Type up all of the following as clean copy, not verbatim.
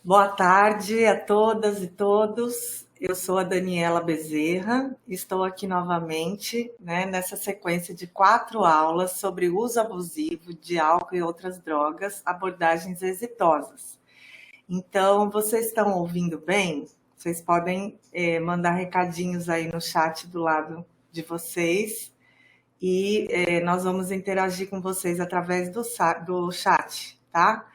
Boa tarde a todas e todos. Eu sou a Daniela Bezerra, estou aqui novamente, nessa sequência de 4 aulas sobre uso abusivo de álcool e outras drogas, abordagens exitosas. Então, vocês estão ouvindo bem? Vocês podem mandar recadinhos aí no chat do lado de vocês e nós vamos interagir com vocês através do chat, tá?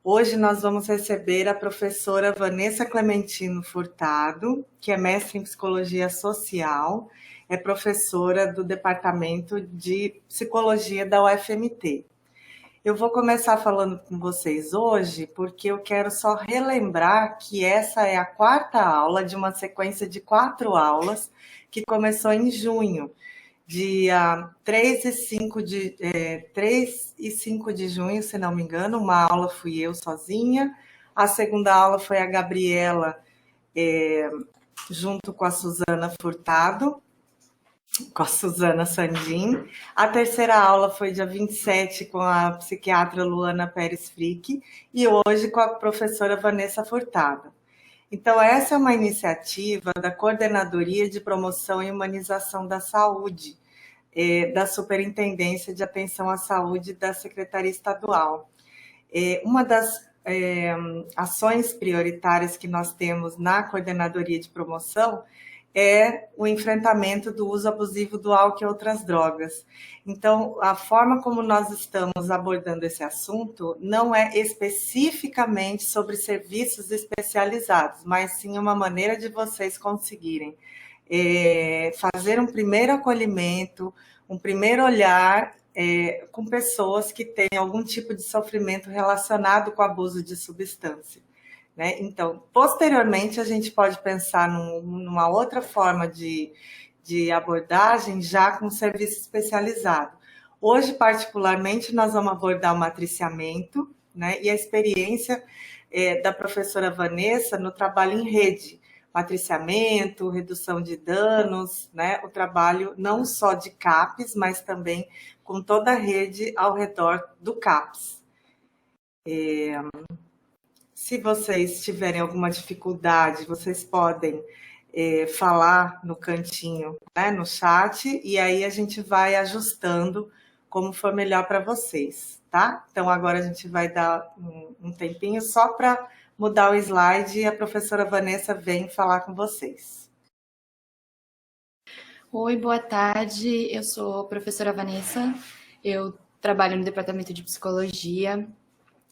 Hoje nós vamos receber a professora Vanessa Clementino Furtado, que é mestre em Psicologia Social, é professora do Departamento de Psicologia da UFMT. Eu vou começar falando com vocês hoje porque eu quero só relembrar que essa é a 4ª aula de uma sequência de 4 aulas que começou em junho. Dia 3 e 5 de junho, se não me engano, uma aula fui eu sozinha, a segunda aula foi a Gabriela, junto com a Suzana Furtado, com a Suzana Sandin. A terceira aula foi dia 27 com a psiquiatra Luana Pérez Frick e hoje com a professora Vanessa Furtado. Então, essa é uma iniciativa da Coordenadoria de Promoção e Humanização da Saúde, da Superintendência de Atenção à Saúde da Secretaria Estadual. Uma das ações prioritárias que nós temos na Coordenadoria de Promoção é o enfrentamento do uso abusivo do álcool e outras drogas. Então, a forma como nós estamos abordando esse assunto não é especificamente sobre serviços especializados, mas sim uma maneira de vocês conseguirem fazer um primeiro acolhimento, um primeiro olhar com pessoas que têm algum tipo de sofrimento relacionado com o abuso de substância. Então, posteriormente, a gente pode pensar numa outra forma de abordagem já com serviço especializado. Hoje, particularmente, nós vamos abordar o matriciamento, e a experiência da professora Vanessa no trabalho em rede, matriciamento, redução de danos, o trabalho não só de CAPS, mas também com toda a rede ao redor do CAPS. Se vocês tiverem alguma dificuldade, vocês podem falar no cantinho, no chat, e aí a gente vai ajustando como for melhor para vocês, tá? Então, agora a gente vai dar um tempinho só para mudar o slide e a professora Vanessa vem falar com vocês. Oi, boa tarde. Eu sou a professora Vanessa. Eu trabalho no Departamento de Psicologia.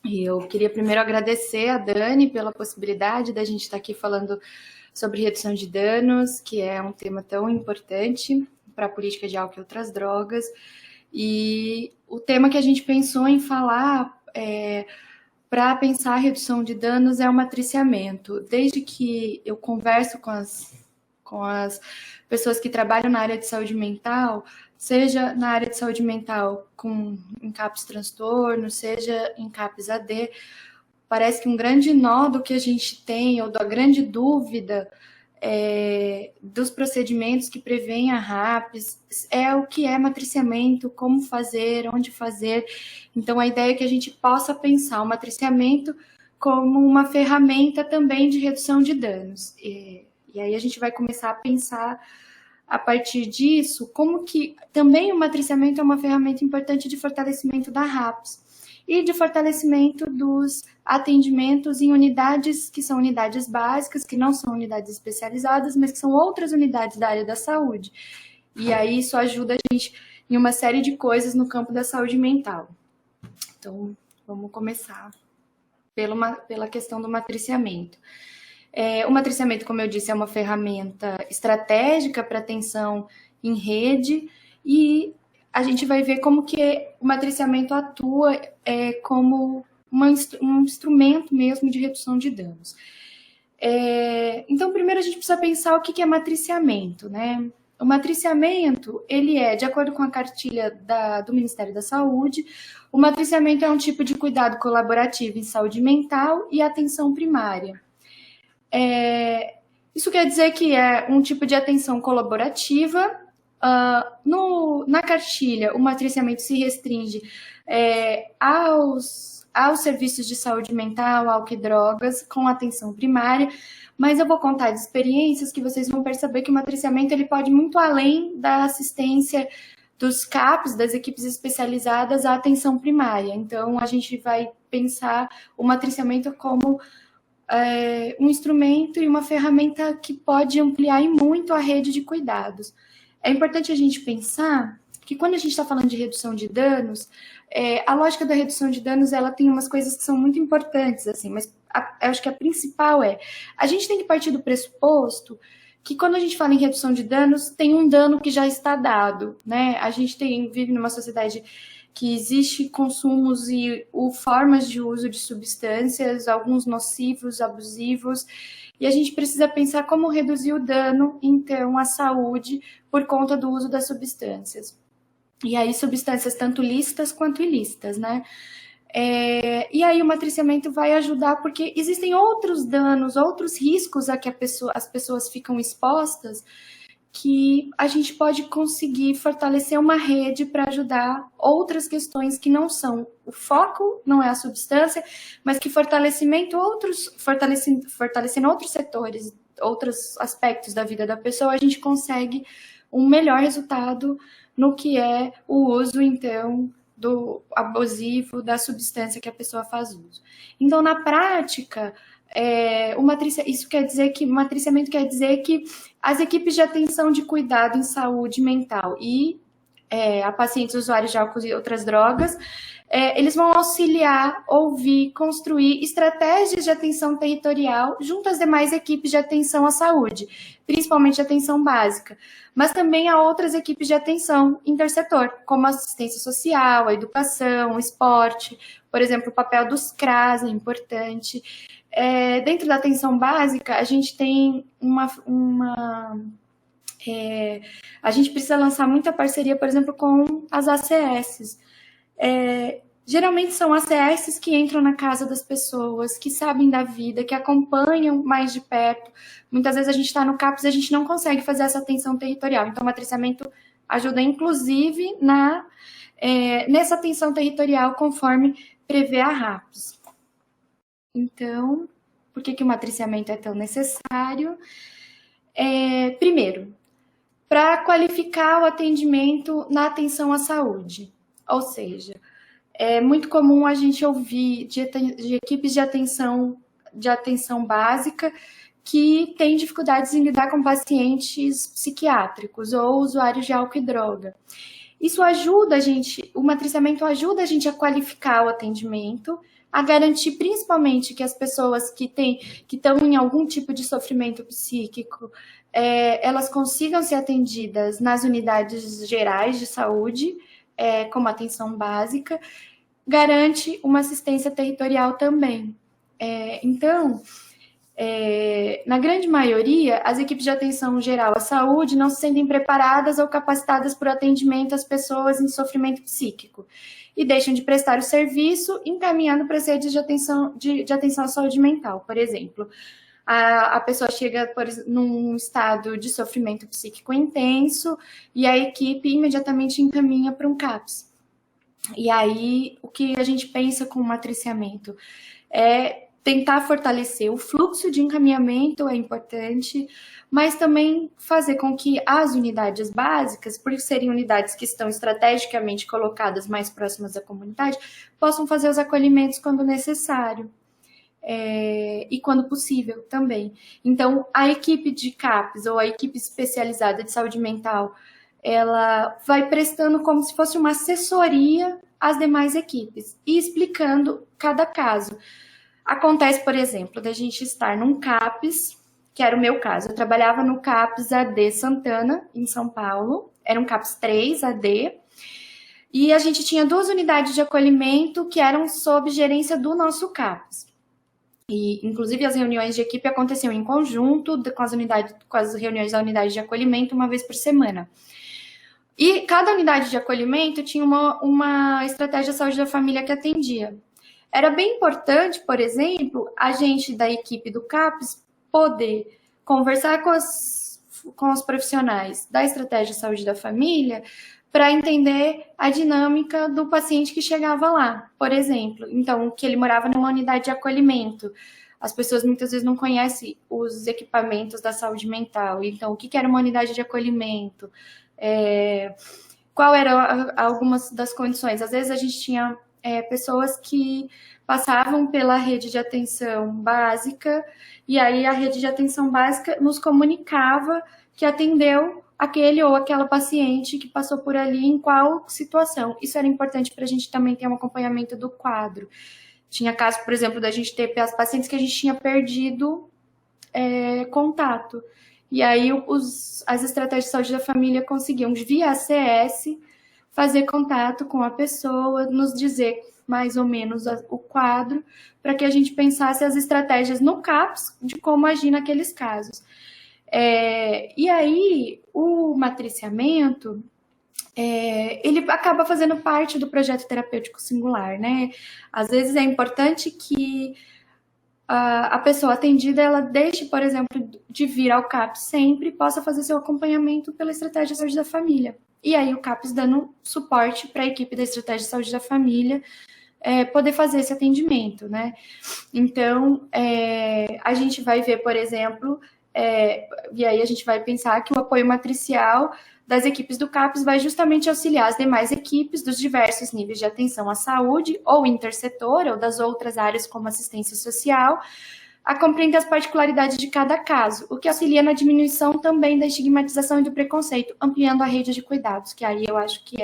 E eu queria primeiro agradecer a Dani pela possibilidade da gente estar aqui falando sobre redução de danos, que é um tema tão importante para a política de álcool e outras drogas. E o tema que a gente pensou em falar para pensar a redução de danos é o matriciamento. Desde que eu converso com as pessoas que trabalham na área de saúde mental, seja na área de saúde mental em CAPS transtorno, seja em CAPS AD, parece que um grande nó do que a gente tem, ou da grande dúvida dos procedimentos que prevêem a RAPS, é o que é matriciamento, como fazer, onde fazer. Então, a ideia é que a gente possa pensar o matriciamento como uma ferramenta também de redução de danos. E aí a gente vai começar a pensar, a partir disso, como que também o matriciamento é uma ferramenta importante de fortalecimento da RAPS e de fortalecimento dos atendimentos em unidades que são unidades básicas, que não são unidades especializadas, mas que são outras unidades da área da saúde. E aí isso ajuda a gente em uma série de coisas no campo da saúde mental. Então, vamos começar pela questão do matriciamento. O matriciamento, como eu disse, é uma ferramenta estratégica para atenção em rede e a gente vai ver como que o matriciamento atua como um instrumento mesmo de redução de danos. Então, primeiro a gente precisa pensar o que é matriciamento, né? O matriciamento, ele de acordo com a cartilha do Ministério da Saúde, o matriciamento é um tipo de cuidado colaborativo em saúde mental e atenção primária. Isso quer dizer que é um tipo de atenção colaborativa. Na cartilha, o matriciamento se restringe aos serviços de saúde mental, álcool e drogas, com atenção primária, mas eu vou contar de experiências que vocês vão perceber que o matriciamento ele pode ir muito além da assistência dos CAPs, das equipes especializadas, à atenção primária. Então, a gente vai pensar o matriciamento como um instrumento e uma ferramenta que pode ampliar e muito a rede de cuidados. É importante a gente pensar que quando a gente está falando de redução de danos, a lógica da redução de danos, ela tem umas coisas que são muito importantes, assim, mas eu acho que a principal a gente tem que partir do pressuposto que quando a gente fala em redução de danos, tem um dano que já está dado, né? A gente vive numa sociedade que existe consumos e formas de uso de substâncias, alguns nocivos, abusivos, e a gente precisa pensar como reduzir o dano, então, à saúde por conta do uso das substâncias. E aí, substâncias tanto lícitas quanto ilícitas, né? E aí o matriciamento vai ajudar, porque existem outros danos, outros riscos a que as pessoas ficam expostas, que a gente pode conseguir fortalecer uma rede para ajudar outras questões que não são o foco, não é a substância, mas que fortalecendo outros setores, outros aspectos da vida da pessoa, a gente consegue um melhor resultado no que é o uso, então, do abusivo da substância que a pessoa faz uso. Então, na prática, o matriciamento quer dizer que as equipes de atenção de cuidado em saúde mental e a pacientes usuários de álcool e outras drogas, eles vão auxiliar, ouvir, construir estratégias de atenção territorial junto às demais equipes de atenção à saúde, principalmente atenção básica, mas também a outras equipes de atenção intersetor, como a assistência social, a educação, o esporte, por exemplo, o papel dos CRAS é importante. Dentro da atenção básica, a gente tem a gente precisa lançar muita parceria, por exemplo, com as ACS. Geralmente são ACS que entram na casa das pessoas, que sabem da vida, que acompanham mais de perto. Muitas vezes a gente está no CAPS e a gente não consegue fazer essa atenção territorial. Então, o matriciamento ajuda, inclusive, nessa atenção territorial, conforme prevê a RAPS. Então, por que o matriciamento é tão necessário? Primeiro, para qualificar o atendimento na atenção à saúde. Ou seja, é muito comum a gente ouvir de equipes de atenção básica que têm dificuldades em lidar com pacientes psiquiátricos ou usuários de álcool e droga. Isso ajuda o matriciamento ajuda a gente a qualificar o atendimento, a garantir principalmente que as pessoas que estão em algum tipo de sofrimento psíquico, elas consigam ser atendidas nas unidades gerais de saúde, como atenção básica, garante uma assistência territorial também. Então, na grande maioria, as equipes de atenção geral à saúde não se sentem preparadas ou capacitadas para o atendimento às pessoas em sofrimento psíquico e deixam de prestar o serviço, encaminhando para as redes de atenção à saúde mental, por exemplo. A pessoa chega num estado de sofrimento psíquico intenso e a equipe imediatamente encaminha para um CAPS. E aí, o que a gente pensa com o matriciamento é tentar fortalecer o fluxo de encaminhamento, é importante, mas também fazer com que as unidades básicas, por serem unidades que estão estrategicamente colocadas mais próximas à comunidade, possam fazer os acolhimentos quando necessário. E quando possível também. Então, a equipe de CAPS ou a equipe especializada de saúde mental, ela vai prestando como se fosse uma assessoria às demais equipes e explicando cada caso. Acontece, por exemplo, da gente estar num CAPS, que era o meu caso. Eu trabalhava no CAPS AD Santana, em São Paulo. Era um CAPS 3 AD. E a gente tinha 2 unidades de acolhimento que eram sob gerência do nosso CAPS. E, inclusive, as reuniões de equipe aconteciam em conjunto com as reuniões da unidade de acolhimento uma vez por semana. E cada unidade de acolhimento tinha uma estratégia de saúde da família que atendia. Era bem importante, por exemplo, a gente da equipe do CAPS poder conversar com as com os profissionais da estratégia de saúde da família para entender a dinâmica do paciente que chegava lá, por exemplo. Então, que ele morava numa unidade de acolhimento. As pessoas muitas vezes não conhecem os equipamentos da saúde mental. Então, o que era uma unidade de acolhimento? Qual eram algumas das condições? Às vezes a gente tinha pessoas que passavam pela rede de atenção básica, e aí a rede de atenção básica nos comunicava que atendeu aquele ou aquela paciente que passou por ali em qual situação. Isso era importante para a gente também ter um acompanhamento do quadro. Tinha casos, por exemplo, da gente ter as pacientes que a gente tinha perdido contato. E aí as estratégias de saúde da família conseguiam, via ACS, fazer contato com a pessoa, nos dizer mais ou menos o quadro, para que a gente pensasse as estratégias no CAPS de como agir naqueles casos. E aí, o matriciamento, ele acaba fazendo parte do projeto terapêutico singular, né? Às vezes é importante que a pessoa atendida, ela deixe, por exemplo, de vir ao CAPS sempre, possa fazer seu acompanhamento pela estratégia de saúde da família. E aí o CAPS dando suporte para a equipe da estratégia de saúde da família poder fazer esse atendimento, né? Então, a gente vai ver, por exemplo, e aí a gente vai pensar que o apoio matricial das equipes do CAPS vai justamente auxiliar as demais equipes dos diversos níveis de atenção à saúde, ou intersetor, ou das outras áreas como assistência social, a compreender as particularidades de cada caso, o que auxilia na diminuição também da estigmatização e do preconceito, ampliando a rede de cuidados, que aí eu acho que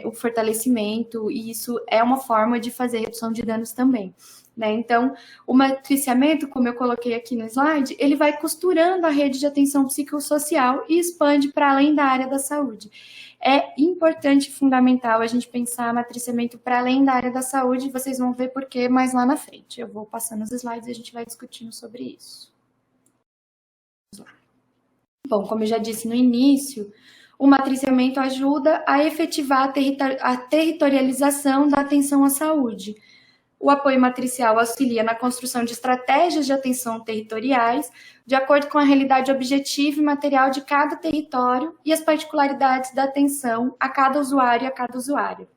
o fortalecimento, e isso é uma forma de fazer redução de danos também. Né? Então, o matriciamento, como eu coloquei aqui no slide, ele vai costurando a rede de atenção psicossocial e expande para além da área da saúde. É importante e fundamental a gente pensar matriciamento para além da área da saúde, vocês vão ver por quê mais lá na frente. Eu vou passando os slides e a gente vai discutindo sobre isso. Bom, como eu já disse no início, o matriciamento ajuda a efetivar a territorialização da atenção à saúde. O apoio matricial auxilia na construção de estratégias de atenção territoriais, de acordo com a realidade objetiva e material de cada território e as particularidades da atenção a cada usuário e a cada usuário.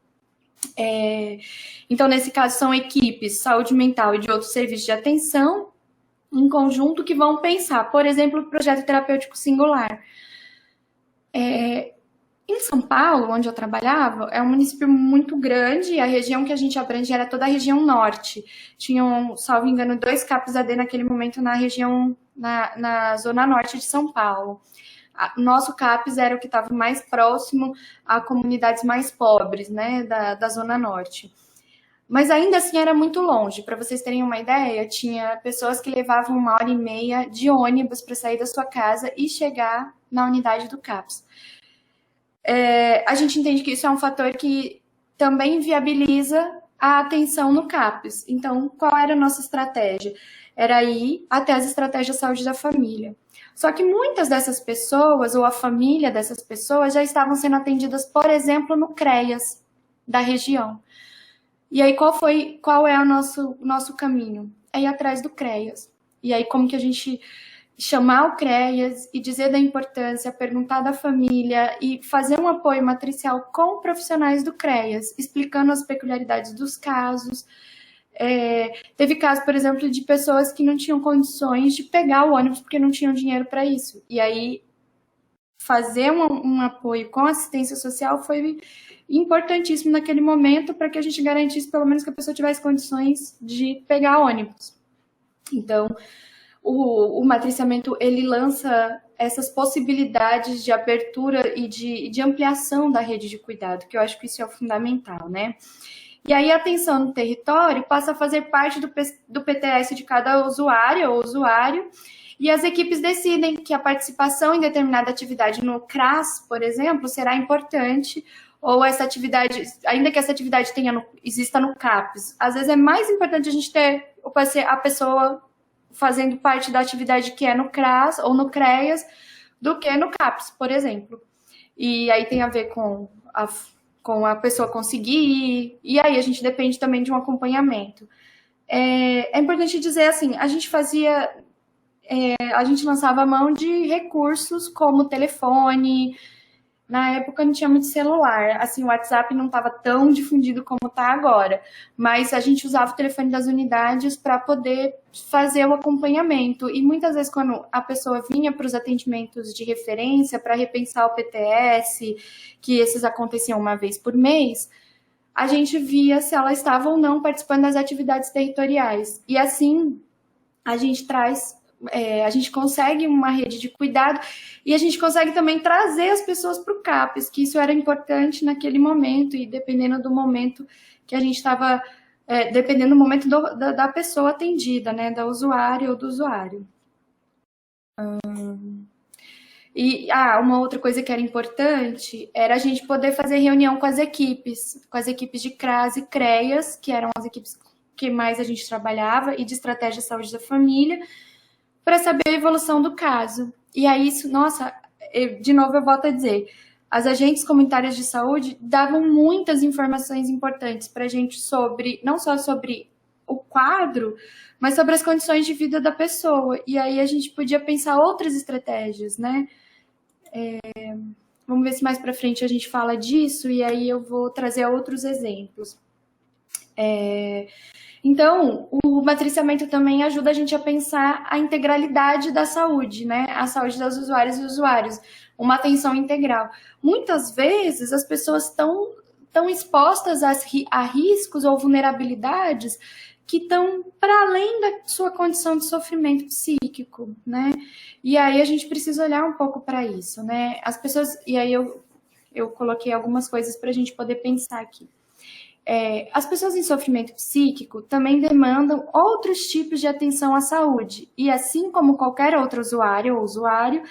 Então, nesse caso, são equipes saúde mental e de outros serviços de atenção em conjunto que vão pensar, por exemplo, o projeto terapêutico singular. Em São Paulo, onde eu trabalhava, é um município muito grande e a região que a gente abrange era toda a região norte. Tinham, salvo engano, 2 CAPs AD naquele momento na região, na zona norte de São Paulo. O nosso CAPs era o que estava mais próximo a comunidades mais pobres, né, da zona norte. Mas ainda assim era muito longe. Para vocês terem uma ideia, tinha pessoas que levavam 1h30 de ônibus para sair da sua casa e chegar na unidade do CAPs. A gente entende que isso é um fator que também viabiliza a atenção no CAPS. Então, qual era a nossa estratégia? Era ir até as estratégias de saúde da família. Só que muitas dessas pessoas, ou a família dessas pessoas, já estavam sendo atendidas, por exemplo, no CREAS da região. E aí, qual é o nosso caminho? É ir atrás do CREAS. E aí, como que a gente chamar o CREAS e dizer da importância, perguntar da família e fazer um apoio matricial com profissionais do CREAS, explicando as peculiaridades dos casos. Teve casos, por exemplo, de pessoas que não tinham condições de pegar o ônibus porque não tinham dinheiro para isso. E aí, fazer um apoio com assistência social foi importantíssimo naquele momento para que a gente garantisse, pelo menos, que a pessoa tivesse condições de pegar ônibus. Então, o matriciamento, ele lança essas possibilidades de abertura e de ampliação da rede de cuidado, que eu acho que isso é o fundamental, né? E aí a atenção no território passa a fazer parte do PTS de cada usuário ou usuário, e as equipes decidem que a participação em determinada atividade no CRAS, por exemplo, será importante, ou essa atividade, ainda que essa atividade exista no CAPS, às vezes é mais importante a gente ter a pessoa fazendo parte da atividade que é no CRAS ou no CREAS do que no CAPS, por exemplo. E aí tem a ver com a pessoa conseguir ir, e aí a gente depende também de um acompanhamento. É importante dizer assim, a gente fazia a gente lançava a mão de recursos como telefone. Na época não tinha muito celular, assim, o WhatsApp não estava tão difundido como está agora, mas a gente usava o telefone das unidades para poder fazer o acompanhamento. E muitas vezes, quando a pessoa vinha para os atendimentos de referência, para repensar o PTS, que esses aconteciam uma vez por mês, a gente via se ela estava ou não participando das atividades territoriais. E assim, a gente a gente consegue uma rede de cuidado e a gente consegue também trazer as pessoas para o CAPES, que isso era importante naquele momento, e dependendo do momento que a gente estava, dependendo do momento da pessoa atendida, né, da usuária ou do usuário. E uma outra coisa que era importante era a gente poder fazer reunião com as equipes de CRAS e CREAS, que eram as equipes que mais a gente trabalhava, e de estratégia de saúde da família, para saber a evolução do caso. E aí, isso, nossa, de novo eu volto a dizer, as agentes comunitárias de saúde davam muitas informações importantes para a gente não só sobre o quadro, mas sobre as condições de vida da pessoa. E aí a gente podia pensar outras estratégias, né? Vamos ver se mais para frente a gente fala disso, e aí eu vou trazer outros exemplos. Então, o matriciamento também ajuda a gente a pensar a integralidade da saúde, né? A saúde das usuárias e usuários, uma atenção integral. Muitas vezes as pessoas estão expostas a riscos ou vulnerabilidades que estão para além da sua condição de sofrimento psíquico, né? E aí a gente precisa olhar um pouco para isso, né? As pessoas, e aí eu coloquei algumas coisas para a gente poder pensar aqui. As pessoas em sofrimento psíquico também demandam outros tipos de atenção à saúde, e assim como qualquer outro usuário ou usuário,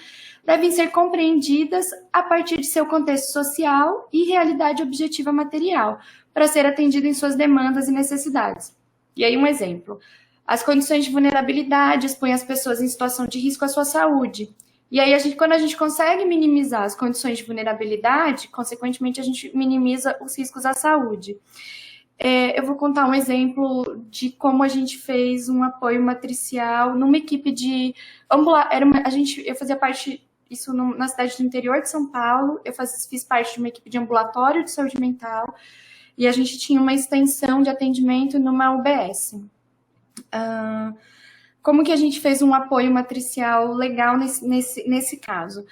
devem ser compreendidas a partir de seu contexto social e realidade objetiva material, para ser atendido em suas demandas e necessidades. E aí um exemplo, as condições de vulnerabilidade expõem as pessoas em situação de risco à sua saúde. E aí, quando a gente consegue minimizar as condições de vulnerabilidade, consequentemente, a gente minimiza os riscos à saúde. Eu vou contar um exemplo de como a gente fez um apoio matricial numa equipe de eu fazia parte, isso na cidade do interior de São Paulo, fiz parte de uma equipe de ambulatório de saúde mental, e a gente tinha uma extensão de atendimento numa UBS. Como que a gente fez um apoio matricial legal nesse caso?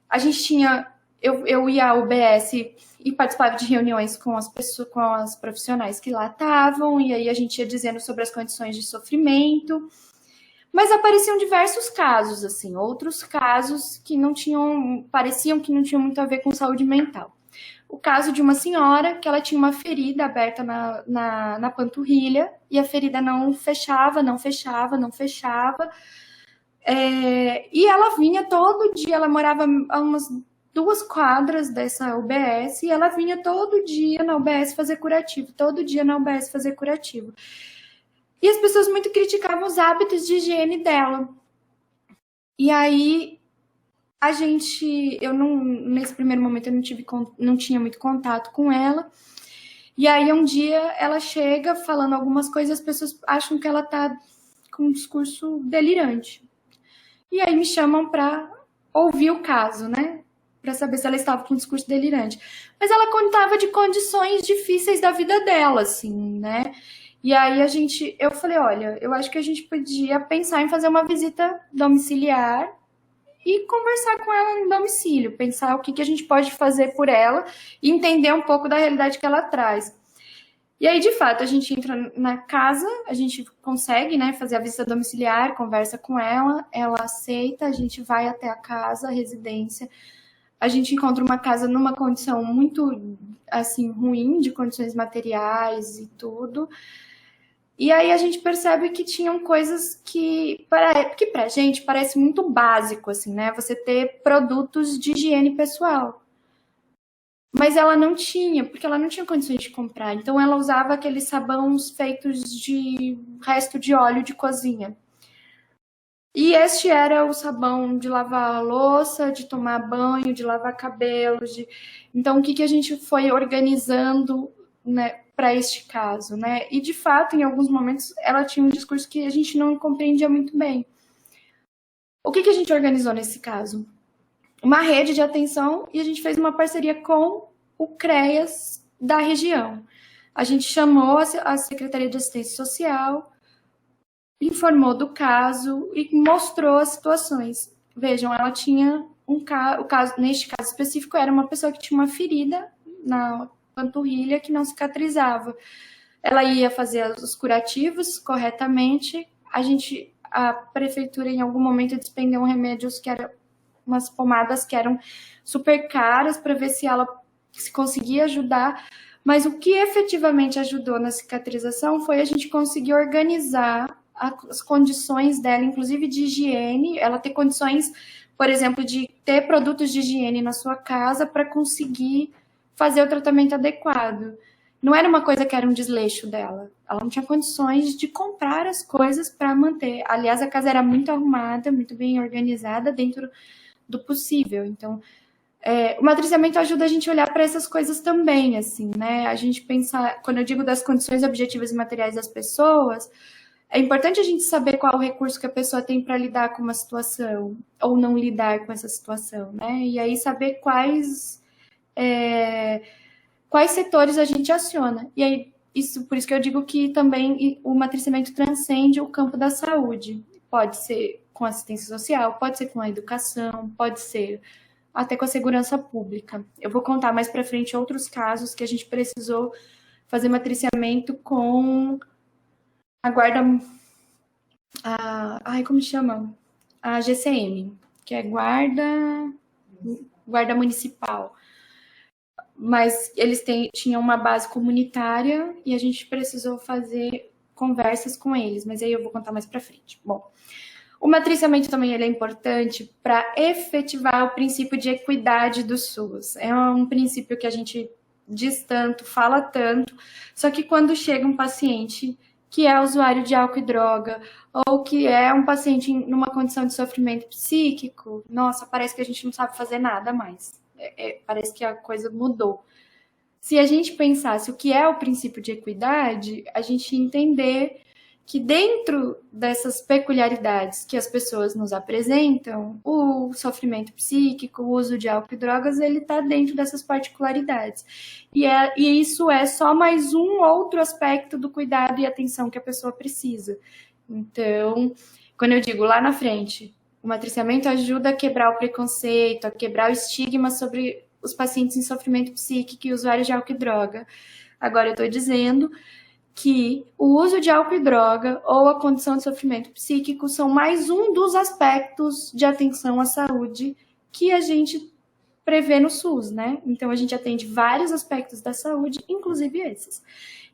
A gente tinha, eu ia à UBS e participava de reuniões com as pessoas, com as profissionais que lá estavam, e aí a gente ia dizendo sobre as condições de sofrimento, mas apareciam diversos casos, assim, outros casos que pareciam que não tinham muito a ver com saúde mental. O caso de uma senhora que ela tinha uma ferida aberta na panturrilha, e a ferida não fechava. E ela vinha todo dia, ela morava a umas 2 quadras dessa UBS, e ela vinha todo dia na UBS fazer curativo, E as pessoas muito criticavam os hábitos de higiene dela. E aí, nesse primeiro momento, eu não tinha muito contato com ela. E aí, um dia, ela chega falando algumas coisas, as pessoas acham que ela tá com um discurso delirante. E aí me chamam para ouvir o caso, né? Para saber se ela estava com um discurso delirante. Mas ela contava de condições difíceis da vida dela, assim, né? E aí eu falei, olha, eu acho que a gente podia pensar em fazer uma visita domiciliar e conversar com ela no domicílio, pensar o que a gente pode fazer por ela e entender um pouco da realidade que ela traz. E aí, de fato, a gente entra na casa, a gente consegue, né, fazer a visita domiciliar, conversa com ela aceita, a gente vai até a casa, a residência, a gente encontra uma casa numa condição muito, assim, ruim, de condições materiais e tudo. E aí a gente percebe que tinham coisas que pra gente parece muito básico, assim, né? Você ter produtos de higiene pessoal. Mas ela não tinha, porque ela não tinha condições de comprar. Então ela usava aqueles sabões feitos de resto de óleo de cozinha. E este era o sabão de lavar louça, de tomar banho, de lavar cabelo. Então o que a gente foi organizando, né, para este caso, né? E de fato, em alguns momentos, ela tinha um discurso que a gente não compreendia muito bem. O que a gente organizou nesse caso? Uma rede de atenção e a gente fez uma parceria com o CREAS da região. A gente chamou a Secretaria de Assistência Social, informou do caso e mostrou as situações. Vejam, ela tinha o caso, neste caso específico, era uma pessoa que tinha uma ferida na panturrilha que não cicatrizava. Ela ia fazer os curativos corretamente, a prefeitura em algum momento despendeu remédios que eram umas pomadas que eram super caras para ver se ela se conseguia ajudar, mas o que efetivamente ajudou na cicatrização foi a gente conseguir organizar as condições dela, inclusive de higiene, ela ter condições, por exemplo, de ter produtos de higiene na sua casa para conseguir fazer o tratamento adequado. Não era uma coisa que era um desleixo dela. Ela não tinha condições de comprar as coisas para manter. Aliás, a casa era muito arrumada, muito bem organizada dentro do possível. Então, o matriciamento ajuda a gente a olhar para essas coisas também, assim, né? A gente pensar, quando eu digo das condições objetivas e materiais das pessoas, é importante a gente saber qual o recurso que a pessoa tem para lidar com uma situação, ou não lidar com essa situação, né? E aí saber quais setores a gente aciona. E aí, por isso que eu digo que também o matriciamento transcende o campo da saúde. Pode ser com assistência social, pode ser com a educação, pode ser até com a segurança pública. Eu vou contar mais para frente outros casos que a gente precisou fazer matriciamento com a guarda... como chama? A GCM, que é guarda municipal. Mas eles tinham uma base comunitária e a gente precisou fazer conversas com eles, mas aí eu vou contar mais para frente. Bom, o matriciamento também ele é importante para efetivar o princípio de equidade do SUS. É um princípio que a gente diz tanto, fala tanto, só que quando chega um paciente que é usuário de álcool e droga, ou que é um paciente numa condição de sofrimento psíquico, nossa, parece que a gente não sabe fazer nada mais. Parece que a coisa mudou. Se a gente pensasse o que é o princípio de equidade, a gente ia entender que dentro dessas peculiaridades que as pessoas nos apresentam, o sofrimento psíquico, o uso de álcool e drogas, ele está dentro dessas particularidades. E isso é só mais um outro aspecto do cuidado e atenção que a pessoa precisa. Então, quando eu digo lá na frente, o matriciamento ajuda a quebrar o preconceito, a quebrar o estigma sobre os pacientes em sofrimento psíquico e usuários de álcool e droga. Agora eu estou dizendo que o uso de álcool e droga ou a condição de sofrimento psíquico são mais um dos aspectos de atenção à saúde que a gente prevê no SUS, né? Então, a gente atende vários aspectos da saúde, inclusive esses.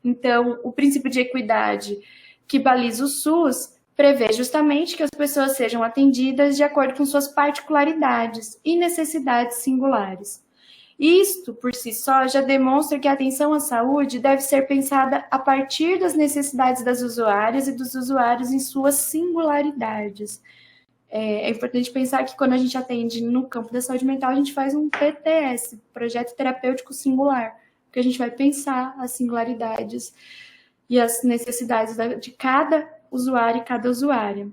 Então, o princípio de equidade que baliza o SUS prevê justamente que as pessoas sejam atendidas de acordo com suas particularidades e necessidades singulares. Isto, por si só, já demonstra que a atenção à saúde deve ser pensada a partir das necessidades das usuárias e dos usuários em suas singularidades. É importante pensar que quando a gente atende no campo da saúde mental, a gente faz um PTS, Projeto Terapêutico Singular, porque a gente vai pensar as singularidades e as necessidades de cada usuário e cada usuária.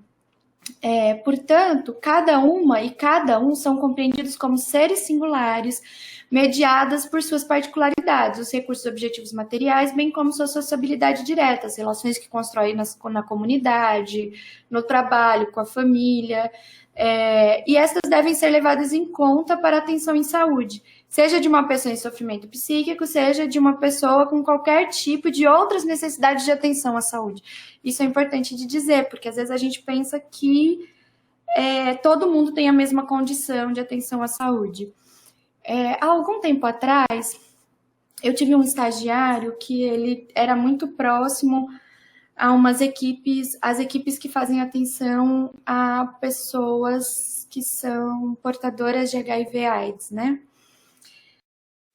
Portanto, cada uma e cada um são compreendidos como seres singulares, mediadas por suas particularidades, os recursos objetivos materiais, bem como sua sociabilidade direta, as relações que constrói na comunidade, no trabalho, com a família, e essas devem ser levadas em conta para a atenção em saúde, seja de uma pessoa em sofrimento psíquico, seja de uma pessoa com qualquer tipo de outras necessidades de atenção à saúde. Isso é importante de dizer, porque às vezes a gente pensa que todo mundo tem a mesma condição de atenção à saúde. Há algum tempo atrás, eu tive um estagiário que ele era muito próximo a as equipes que fazem atenção a pessoas que são portadoras de HIV/AIDS, né?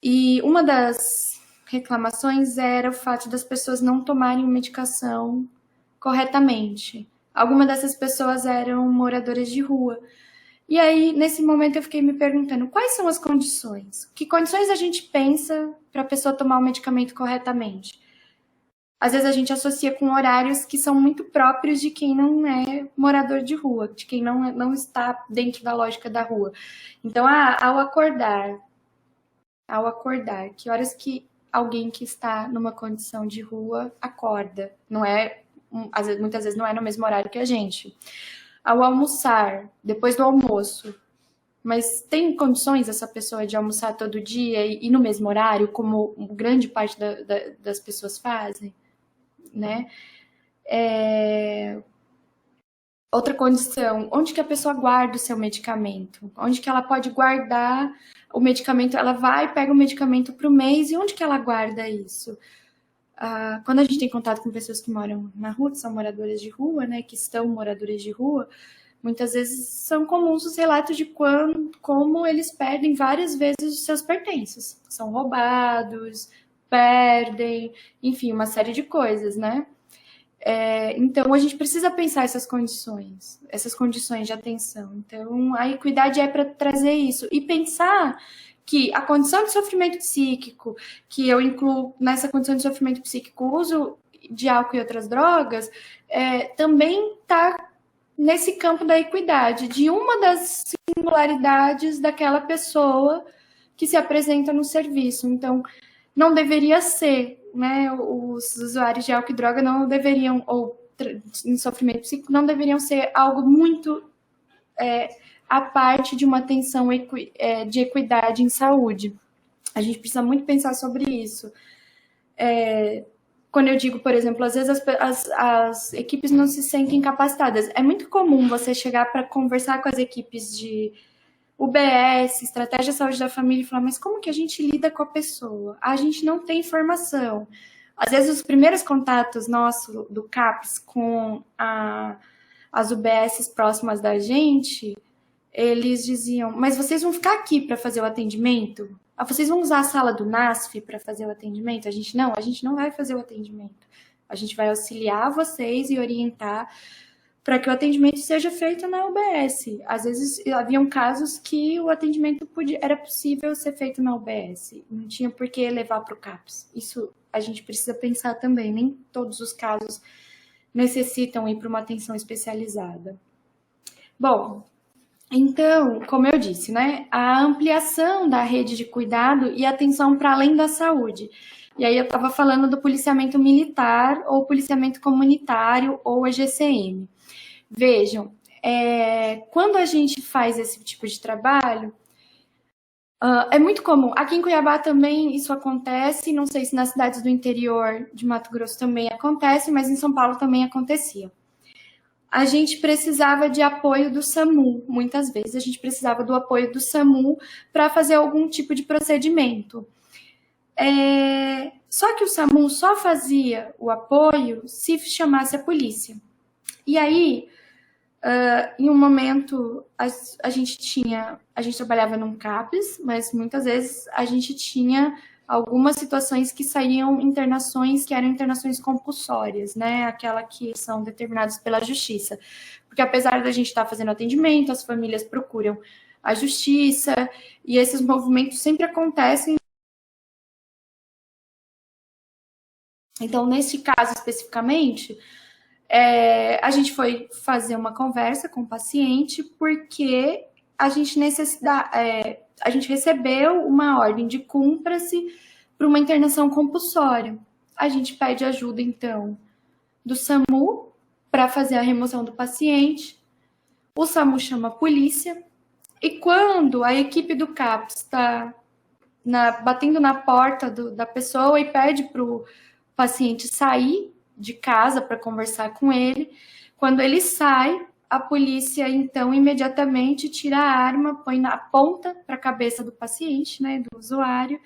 E uma das reclamações era o fato das pessoas não tomarem medicação corretamente. Algumas dessas pessoas eram moradoras de rua. E aí, nesse momento, eu fiquei me perguntando quais são as condições? Que condições a gente pensa para a pessoa tomar o medicamento corretamente? às vezes a gente associa com horários que são muito próprios de quem não é morador de rua, de quem não está dentro da lógica da rua. Então, ao acordar, que horas que alguém que está numa condição de rua acorda? Não é, muitas vezes não é no mesmo horário que a gente. Ao almoçar, depois do almoço, mas tem condições essa pessoa de almoçar todo dia e no mesmo horário, como grande parte das pessoas fazem, né? Outra condição, onde que a pessoa guarda o seu medicamento? Onde que ela pode guardar o medicamento? Ela vai, pega o medicamento para o mês, e onde que ela guarda isso? Quando a gente tem contato com pessoas que moram na rua, que são moradoras de rua, né, que estão moradoras de rua, muitas vezes são comuns os relatos de como eles perdem várias vezes os seus pertences. São roubados, perdem, enfim, uma série de coisas, né? Então, a gente precisa pensar essas condições de atenção. Então, a equidade é para trazer isso. E pensar que a condição de sofrimento psíquico, que eu incluo nessa condição de sofrimento psíquico o uso de álcool e outras drogas, também está nesse campo da equidade, de uma das singularidades daquela pessoa que se apresenta no serviço. Então, não deveria ser, né? Os usuários de álcool e droga não deveriam, ou em sofrimento psíquico, não deveriam ser algo muito à parte de uma atenção de equidade em saúde. A gente precisa muito pensar sobre isso. Quando eu digo, por exemplo, às vezes as equipes não se sentem capacitadas. É muito comum você chegar para conversar com as equipes de UBS, Estratégia de Saúde da Família, e falar, mas como que a gente lida com a pessoa? A gente não tem informação. Às vezes, os primeiros contatos nossos, do CAPS, com as UBS próximas da gente, eles diziam, mas vocês vão ficar aqui para fazer o atendimento? Vocês vão usar a sala do NASF para fazer o atendimento? A gente não vai fazer o atendimento. A gente vai auxiliar vocês e orientar para que o atendimento seja feito na UBS. Às vezes, haviam casos que o atendimento era possível ser feito na UBS. Não tinha por que levar para o CAPS. Isso a gente precisa pensar também. Nem todos os casos necessitam ir para uma atenção especializada. Bom, então, como eu disse, né, a ampliação da rede de cuidado e atenção para além da saúde. E aí eu estava falando do policiamento militar ou policiamento comunitário ou EGCM. Vejam, quando a gente faz esse tipo de trabalho, é muito comum. Aqui em Cuiabá também isso acontece, não sei se nas cidades do interior de Mato Grosso também acontece, mas em São Paulo também acontecia. A gente precisava de apoio do SAMU, muitas vezes a gente precisava do apoio do SAMU para fazer algum tipo de procedimento. Só que o SAMU só fazia o apoio se chamasse a polícia. E aí, em um momento, a gente trabalhava num CAPS, mas muitas vezes a gente tinha algumas situações que saíam internações que eram internações compulsórias, né? Aquela que são determinadas pela justiça. Porque apesar da gente estar fazendo atendimento, as famílias procuram a justiça, e esses movimentos sempre acontecem. Então, nesse caso especificamente, a gente foi fazer uma conversa com o paciente porque a gente recebeu uma ordem de cumpra-se para uma internação compulsória. A gente pede ajuda, então, do SAMU para fazer a remoção do paciente. O SAMU chama a polícia. E quando a equipe do CAPS está batendo na porta da pessoa e pede para o paciente sair de casa para conversar com ele, quando ele sai, a polícia, então, imediatamente tira a arma, põe na ponta para a cabeça do paciente, né, do usuário,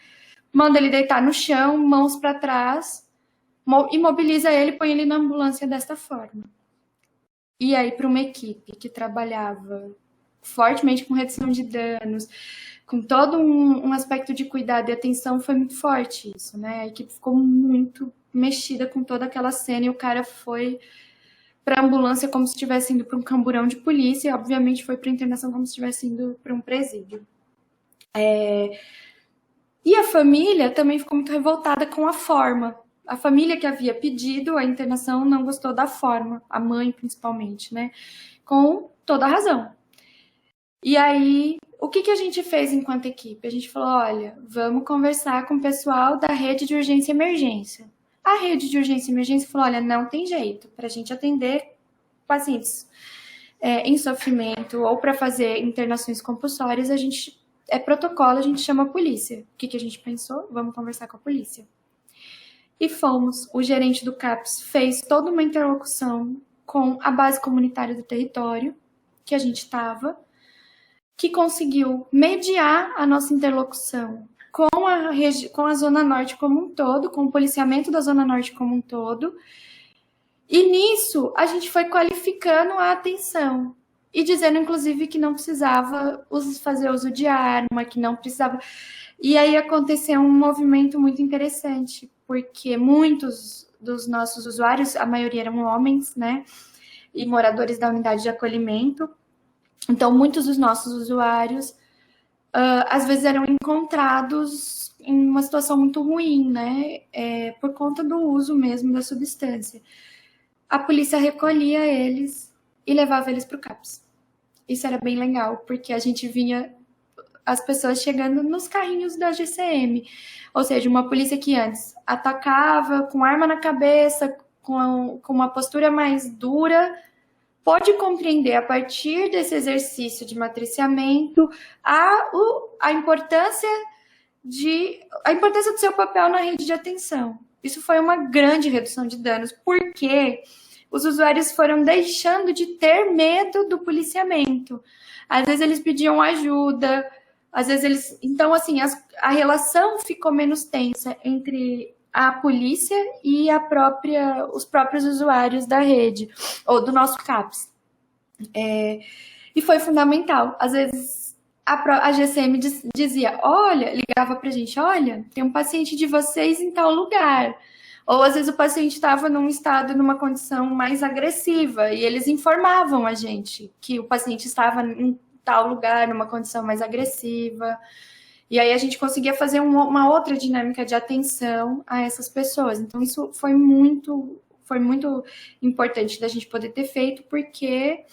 manda ele deitar no chão, mãos para trás, imobiliza ele, põe ele na ambulância desta forma. E aí, para uma equipe que trabalhava fortemente com redução de danos, com todo um aspecto de cuidado e atenção, foi muito forte isso, né? A equipe ficou muito mexida com toda aquela cena e o cara foi para a ambulância como se estivesse indo para um camburão de polícia e, obviamente, foi para a internação como se estivesse indo para um presídio. E a família também ficou muito revoltada com a forma. A família que havia pedido a internação não gostou da forma, a mãe principalmente, né? Com toda a razão. E aí, o que a gente fez enquanto equipe? A gente falou, olha, vamos conversar com o pessoal da rede de urgência e emergência. A rede de urgência e emergência falou, olha, não tem jeito, para a gente atender pacientes em sofrimento ou para fazer internações compulsórias, a gente protocolo, a gente chama a polícia. O que a gente pensou? Vamos conversar com a polícia. E fomos. O gerente do CAPS fez toda uma interlocução com a base comunitária do território que a gente estava, que conseguiu mediar a nossa interlocução com a Zona Norte como um todo, com o policiamento da Zona Norte como um todo. E nisso, a gente foi qualificando a atenção e dizendo, inclusive, que não precisava fazer uso de arma, que não precisava... E aí aconteceu um movimento muito interessante, porque muitos dos nossos usuários, a maioria eram homens, né, e moradores da unidade de acolhimento. Então, muitos dos nossos usuários, às vezes, eram encontrados em uma situação muito ruim, né, por conta do uso mesmo da substância. A polícia recolhia eles e levava eles para o CAPS. Isso era bem legal, porque a gente vinha as pessoas chegando nos carrinhos da GCM. Ou seja, uma polícia que antes atacava com arma na cabeça, com uma postura mais dura, pode compreender, a partir desse exercício de matriciamento, a importância do seu papel na rede de atenção. Isso foi uma grande redução de danos, porque os usuários foram deixando de ter medo do policiamento. Às vezes eles pediam ajuda, às vezes eles... Então, assim, a relação ficou menos tensa entre a polícia e os próprios usuários da rede, ou do nosso CAPS. E foi fundamental. Às vezes a GCM dizia, olha, ligava pra gente, olha, tem um paciente de vocês em tal lugar. Ou às vezes o paciente estava numa condição mais agressiva, e eles informavam a gente que o paciente estava em tal lugar, numa condição mais agressiva. E aí a gente conseguia fazer uma outra dinâmica de atenção a essas pessoas. Então isso foi muito importante da gente poder ter feito, porque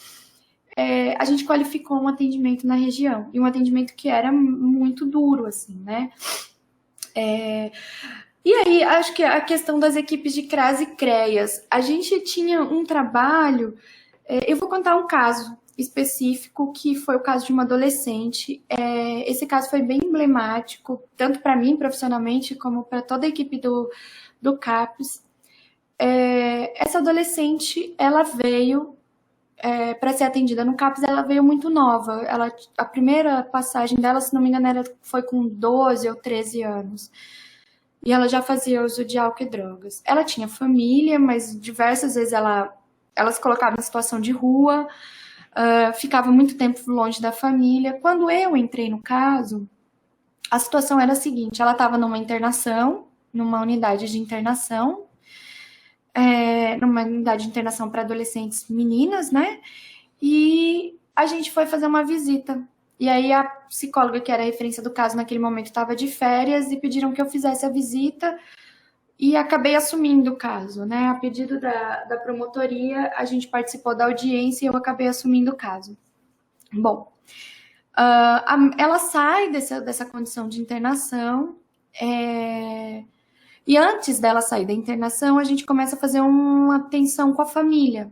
a gente qualificou um atendimento na região, e um atendimento que era muito duro, assim, né? E aí, acho que a questão das equipes de CRAS e CREAS, a gente tinha um trabalho, eu vou contar um caso específico, que foi o caso de uma adolescente. Esse caso foi bem emblemático, tanto para mim, profissionalmente, como para toda a equipe do CAPS. Essa adolescente, ela veio para ser atendida no CAPS, ela veio muito nova. A primeira passagem dela, se não me engano, foi com 12 ou 13 anos. E ela já fazia uso de álcool e drogas. Ela tinha família, mas diversas vezes ela se colocava em situação de rua, ficava muito tempo longe da família. Quando eu entrei no caso, a situação era a seguinte: ela estava numa internação, numa unidade de internação, para adolescentes meninas, né? E a gente foi fazer uma visita. E aí a psicóloga, que era a referência do caso naquele momento, estava de férias, e pediram que eu fizesse a visita, e acabei assumindo o caso, né? A pedido da promotoria, a gente participou da audiência e eu acabei assumindo o caso. Bom, ela sai dessa condição de internação, e antes dela sair da internação, a gente começa a fazer uma atenção com a família.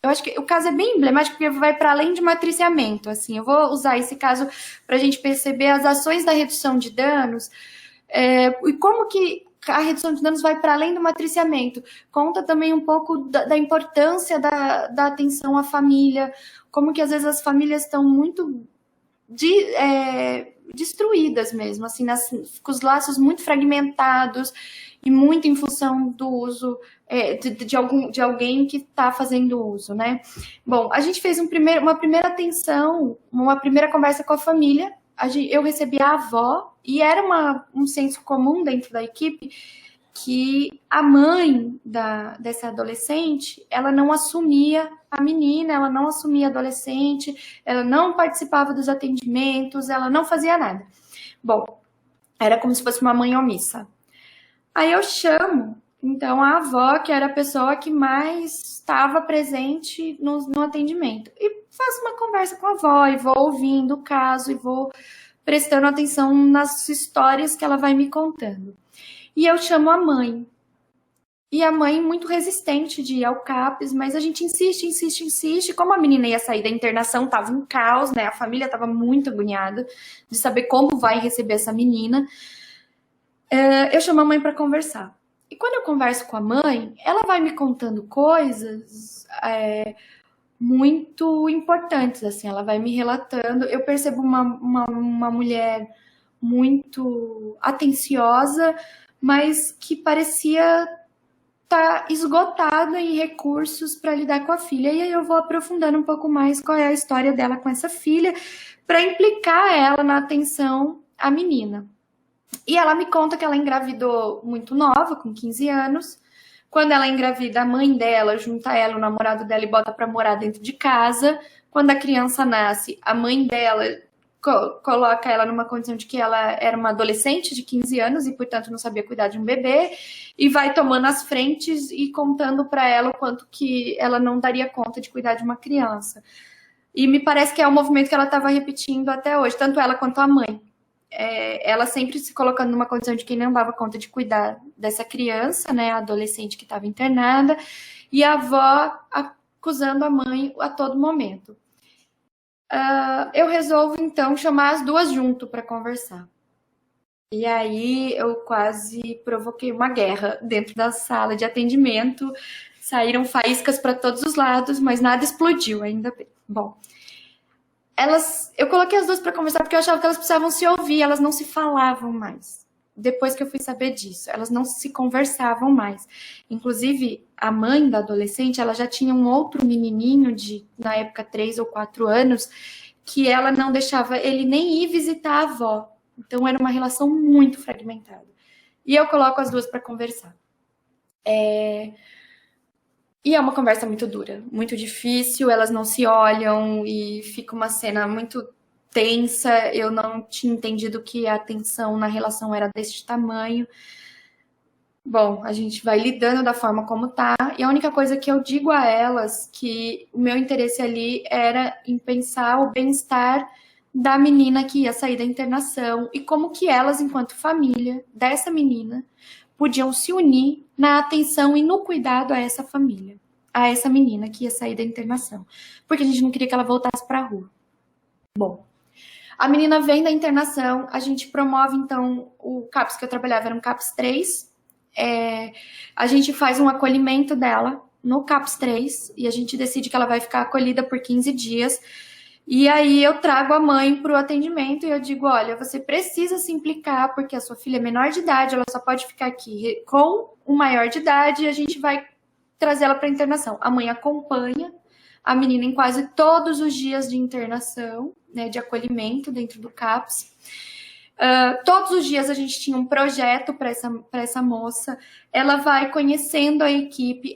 Eu acho que o caso é bem emblemático, porque vai para além de matriciamento. Assim, eu vou usar esse caso para a gente perceber as ações da redução de danos, e como que a redução de danos vai para além do matriciamento. Conta também um pouco da importância da atenção à família, como que às vezes as famílias estão muito destruídas mesmo, assim, com os laços muito fragmentados, e muito em função do uso de alguém que está fazendo uso, né? Bom, a gente fez uma primeira atenção, uma primeira conversa com a família. Eu recebi a avó, e era um senso comum dentro da equipe que a mãe dessa adolescente, ela não assumia a menina, ela não assumia a adolescente, ela não participava dos atendimentos, ela não fazia nada. Bom, era como se fosse uma mãe omissa. Aí eu chamo Então, a avó, que era a pessoa que mais estava presente no atendimento. E faço uma conversa com a avó, e vou ouvindo o caso, e vou prestando atenção nas histórias que ela vai me contando. E eu chamo a mãe. E a mãe muito resistente de ir ao CAPS, mas a gente insiste, insiste, insiste. Como a menina ia sair da internação, estava em caos, né? A família estava muito agoniada de saber como vai receber essa menina. Eu chamo a mãe para conversar. E quando eu converso com a mãe, ela vai me contando coisas muito importantes, assim, ela vai me relatando. Eu percebo uma mulher muito atenciosa, mas que parecia estar esgotada em recursos para lidar com a filha. E aí eu vou aprofundando um pouco mais qual é a história dela com essa filha, para implicar ela na atenção à menina. E ela me conta que ela engravidou muito nova, com 15 anos. Quando ela engravida, a mãe dela junta ela, o namorado dela, e bota para morar dentro de casa. Quando a criança nasce, a mãe dela coloca ela numa condição de que ela era uma adolescente de 15 anos e, portanto, não sabia cuidar de um bebê, e vai tomando as frentes e contando para ela o quanto que ela não daria conta de cuidar de uma criança. E me parece que é um movimento que ela estava repetindo até hoje, tanto ela quanto a mãe. Ela sempre se colocando numa condição de quem não dava conta de cuidar dessa criança, né, a adolescente que estava internada, e a avó acusando a mãe a todo momento. Eu resolvo, então, chamar as duas junto para conversar. E aí eu quase provoquei uma guerra dentro da sala de atendimento, saíram faíscas para todos os lados, mas nada explodiu, ainda bem. Bom, eu coloquei as duas para conversar porque eu achava que elas precisavam se ouvir, elas não se falavam mais. Depois que eu fui saber disso, elas não se conversavam mais. Inclusive, a mãe da adolescente, ela já tinha um outro menininho de, na época, 3 ou 4 anos, que ela não deixava ele nem ir visitar a avó. Então, era uma relação muito fragmentada. E eu coloco as duas para conversar. E é uma conversa muito dura, muito difícil, elas não se olham e fica uma cena muito tensa. Eu não tinha entendido que a tensão na relação era desse tamanho. Bom, a gente vai lidando da forma como tá, e a única coisa que eu digo a elas que o meu interesse ali era em pensar o bem-estar da menina que ia sair da internação e como que elas, enquanto família dessa menina, podiam se unir na atenção e no cuidado a essa família, a essa menina que ia sair da internação, porque a gente não queria que ela voltasse para a rua. Bom, a menina vem da internação, a gente promove, então, o CAPS que eu trabalhava era um CAPS 3, a gente faz um acolhimento dela no CAPS 3 e a gente decide que ela vai ficar acolhida por 15 dias. E aí eu trago a mãe para o atendimento e eu digo, olha, você precisa se implicar porque a sua filha é menor de idade, ela só pode ficar aqui com o maior de idade e a gente vai trazer ela para internação. A mãe acompanha a menina em quase todos os dias de internação, né, de acolhimento dentro do CAPS. Todos os dias a gente tinha um projeto para essa moça. Ela vai conhecendo a equipe.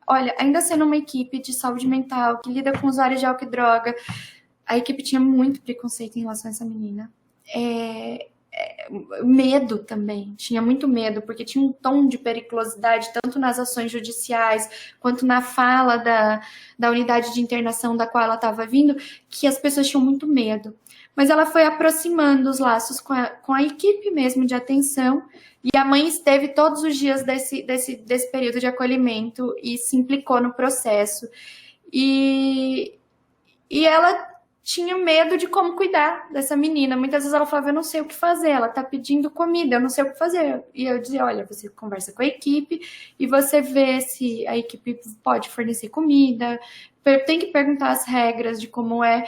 Olha, ainda sendo uma equipe de saúde mental que lida com usuários de álcool e droga, a equipe tinha muito preconceito em relação a essa menina. Medo também, tinha muito medo, porque tinha um tom de periculosidade, tanto nas ações judiciais, quanto na fala da unidade de internação da qual ela estava vindo, que as pessoas tinham muito medo. Mas ela foi aproximando os laços com a equipe mesmo de atenção, e a mãe esteve todos os dias desse período de acolhimento e se implicou no processo. E ela tinha medo de como cuidar dessa menina. Muitas vezes ela falava, eu não sei o que fazer, ela tá pedindo comida, eu não sei o que fazer. E eu dizia, olha, você conversa com a equipe e você vê se a equipe pode fornecer comida, tem que perguntar as regras de como é.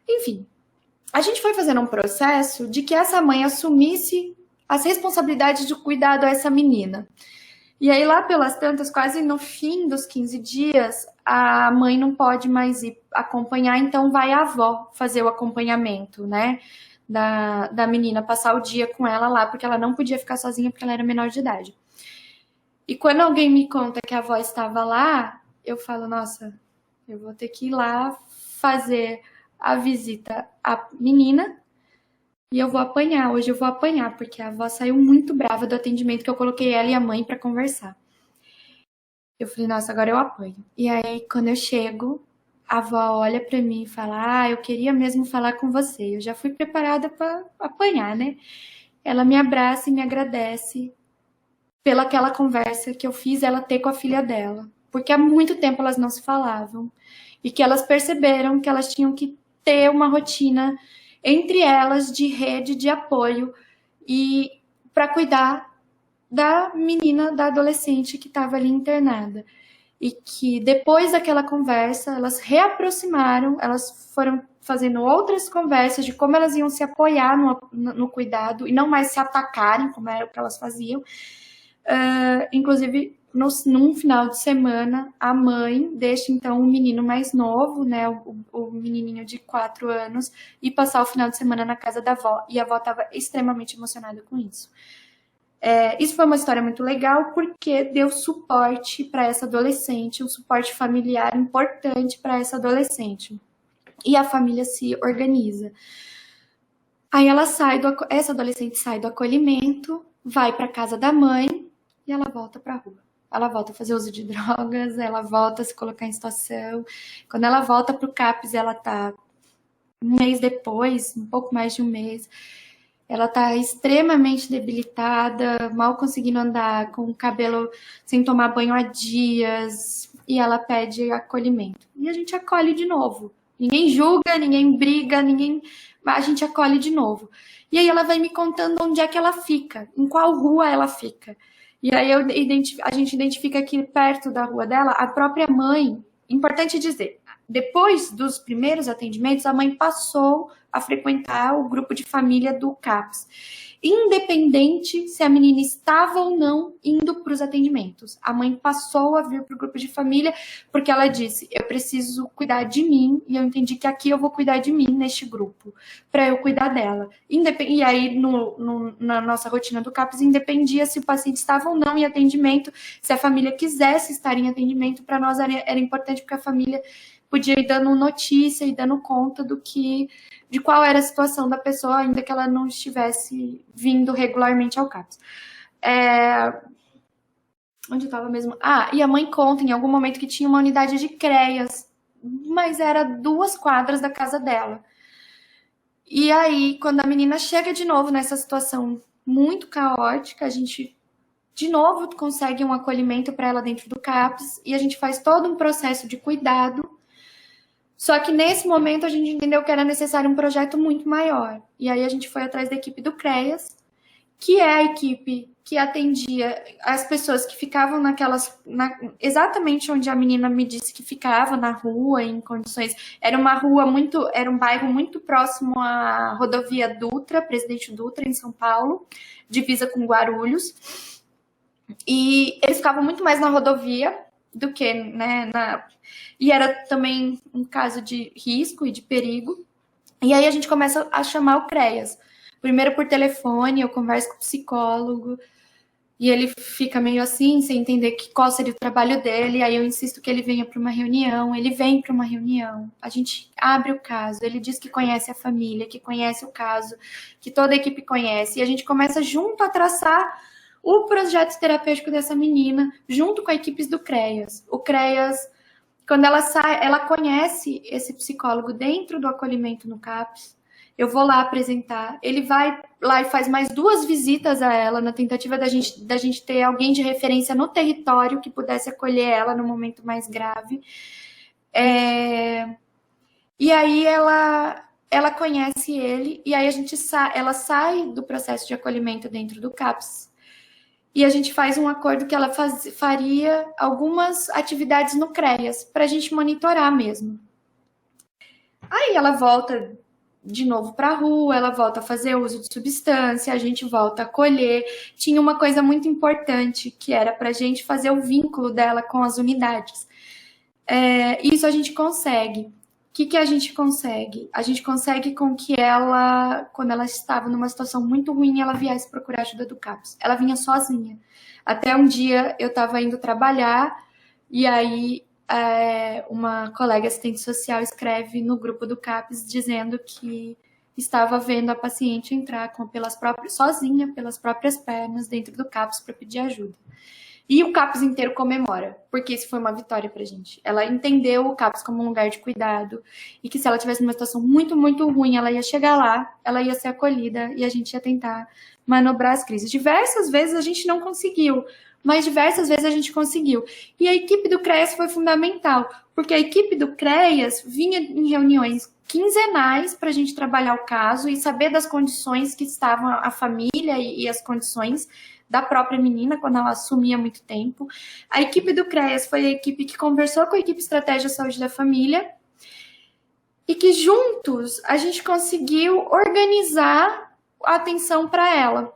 Enfim, a gente foi fazendo um processo de que essa mãe assumisse as responsabilidades de cuidado a essa menina. E aí, lá pelas tantas, quase no fim dos 15 dias, a mãe não pode mais ir acompanhar, então vai a avó fazer o acompanhamento, né, da menina, passar o dia com ela lá, porque ela não podia ficar sozinha, porque ela era menor de idade. E quando alguém me conta que a avó estava lá, eu falo, nossa, eu vou ter que ir lá fazer a visita à menina e eu vou apanhar, hoje eu vou apanhar, porque a avó saiu muito brava do atendimento que eu coloquei ela e a mãe para conversar. Eu falei, nossa, agora eu apanho. E aí, quando eu chego, a avó olha para mim e fala, eu queria mesmo falar com você. Eu já fui preparada para apanhar, né? Ela me abraça e me agradece pela aquela conversa que eu fiz ela ter com a filha dela. Porque há muito tempo elas não se falavam. E que elas perceberam que elas tinham que ter uma rotina entre elas de rede de apoio e para cuidar da menina, da adolescente que estava ali internada. E que depois daquela conversa, elas reaproximaram, elas foram fazendo outras conversas de como elas iam se apoiar no cuidado e não mais se atacarem, como era o que elas faziam. Inclusive, num final de semana, a mãe deixa, então, o menino mais novo, né, o menininho de 4 anos, e passar o final de semana na casa da avó. E a avó estava extremamente emocionada com isso. Isso foi uma história muito legal porque deu suporte para essa adolescente, um suporte familiar importante para essa adolescente. E a família se organiza. Aí essa adolescente sai do acolhimento, vai para a casa da mãe e ela volta para a rua. Ela volta a fazer uso de drogas, ela volta a se colocar em situação. Quando ela volta para o CAPS, ela está um mês depois, um pouco mais de um mês, ela está extremamente debilitada, mal conseguindo andar, com o cabelo sem tomar banho há dias, e ela pede acolhimento. E a gente acolhe de novo. Ninguém julga, ninguém briga, a gente acolhe de novo. E aí ela vai me contando onde é que ela fica, em qual rua ela fica. E aí a gente identifica que perto da rua dela, a própria mãe, importante dizer, depois dos primeiros atendimentos, a mãe passou a frequentar o grupo de família do CAPS, independente se a menina estava ou não indo para os atendimentos. A mãe passou a vir para o grupo de família porque ela disse, eu preciso cuidar de mim, e eu entendi que aqui eu vou cuidar de mim neste grupo, para eu cuidar dela. E aí, na nossa rotina do CAPS, independia se o paciente estava ou não em atendimento, se a família quisesse estar em atendimento, para nós era importante porque a família podia ir dando notícia e dando conta de qual era a situação da pessoa, ainda que ela não estivesse vindo regularmente ao CAPS. Onde eu estava mesmo? E a mãe conta em algum momento que tinha uma unidade de CREAS, mas era 2 quadras da casa dela. E aí, quando a menina chega de novo nessa situação muito caótica, a gente de novo consegue um acolhimento para ela dentro do CAPS e a gente faz todo um processo de cuidado. Só que nesse momento a gente entendeu que era necessário um projeto muito maior. E aí a gente foi atrás da equipe do CREAS, que é a equipe que atendia as pessoas que ficavam exatamente onde a menina me disse que ficava, na rua, em condições. Era um bairro muito próximo à rodovia Dutra, Presidente Dutra, em São Paulo, divisa com Guarulhos. E eles ficavam muito mais na rodovia do que, né, e era também um caso de risco e de perigo. E aí a gente começa a chamar o CREAS. Primeiro por telefone, eu converso com o psicólogo, e ele fica meio assim, sem entender qual seria o trabalho dele, aí eu insisto que ele venha para uma reunião, ele vem para uma reunião, a gente abre o caso, ele diz que conhece a família, que conhece o caso, que toda a equipe conhece, e a gente começa junto a traçar o projeto terapêutico dessa menina, junto com a equipe do CREAS. O CREAS, quando ela sai, ela conhece esse psicólogo dentro do acolhimento no CAPS, eu vou lá apresentar, ele vai lá e faz mais 2 visitas a ela, na tentativa da gente ter alguém de referência no território que pudesse acolher ela no momento mais grave. E aí ela conhece ele, e aí ela sai do processo de acolhimento dentro do CAPS, e a gente faz um acordo que ela faria algumas atividades no CREAS, para a gente monitorar mesmo. Aí ela volta de novo para a rua, ela volta a fazer uso de substância, a gente volta a acolher. Tinha uma coisa muito importante, que era para a gente fazer o vínculo dela com as unidades. Isso a gente consegue. O que a gente consegue? A gente consegue com que ela, quando ela estava numa situação muito ruim, ela viesse procurar ajuda do CAPS. Ela vinha sozinha. Até um dia eu estava indo trabalhar, e aí uma colega assistente social escreve no grupo do CAPS dizendo que estava vendo a paciente entrar sozinha, pelas próprias pernas, dentro do CAPS para pedir ajuda. E o CAPS inteiro comemora, porque isso foi uma vitória pra gente. Ela entendeu o CAPS como um lugar de cuidado e que se ela tivesse numa situação muito, muito ruim, ela ia chegar lá, ela ia ser acolhida e a gente ia tentar manobrar as crises. Diversas vezes a gente não conseguiu, mas diversas vezes a gente conseguiu. E a equipe do CREAS foi fundamental, porque a equipe do CREAS vinha em reuniões quinzenais para a gente trabalhar o caso e saber das condições que estavam a família e as condições da própria menina, quando ela assumia muito tempo. A equipe do CREAS foi a equipe que conversou com a equipe Estratégia Saúde da Família e que juntos a gente conseguiu organizar a atenção para ela.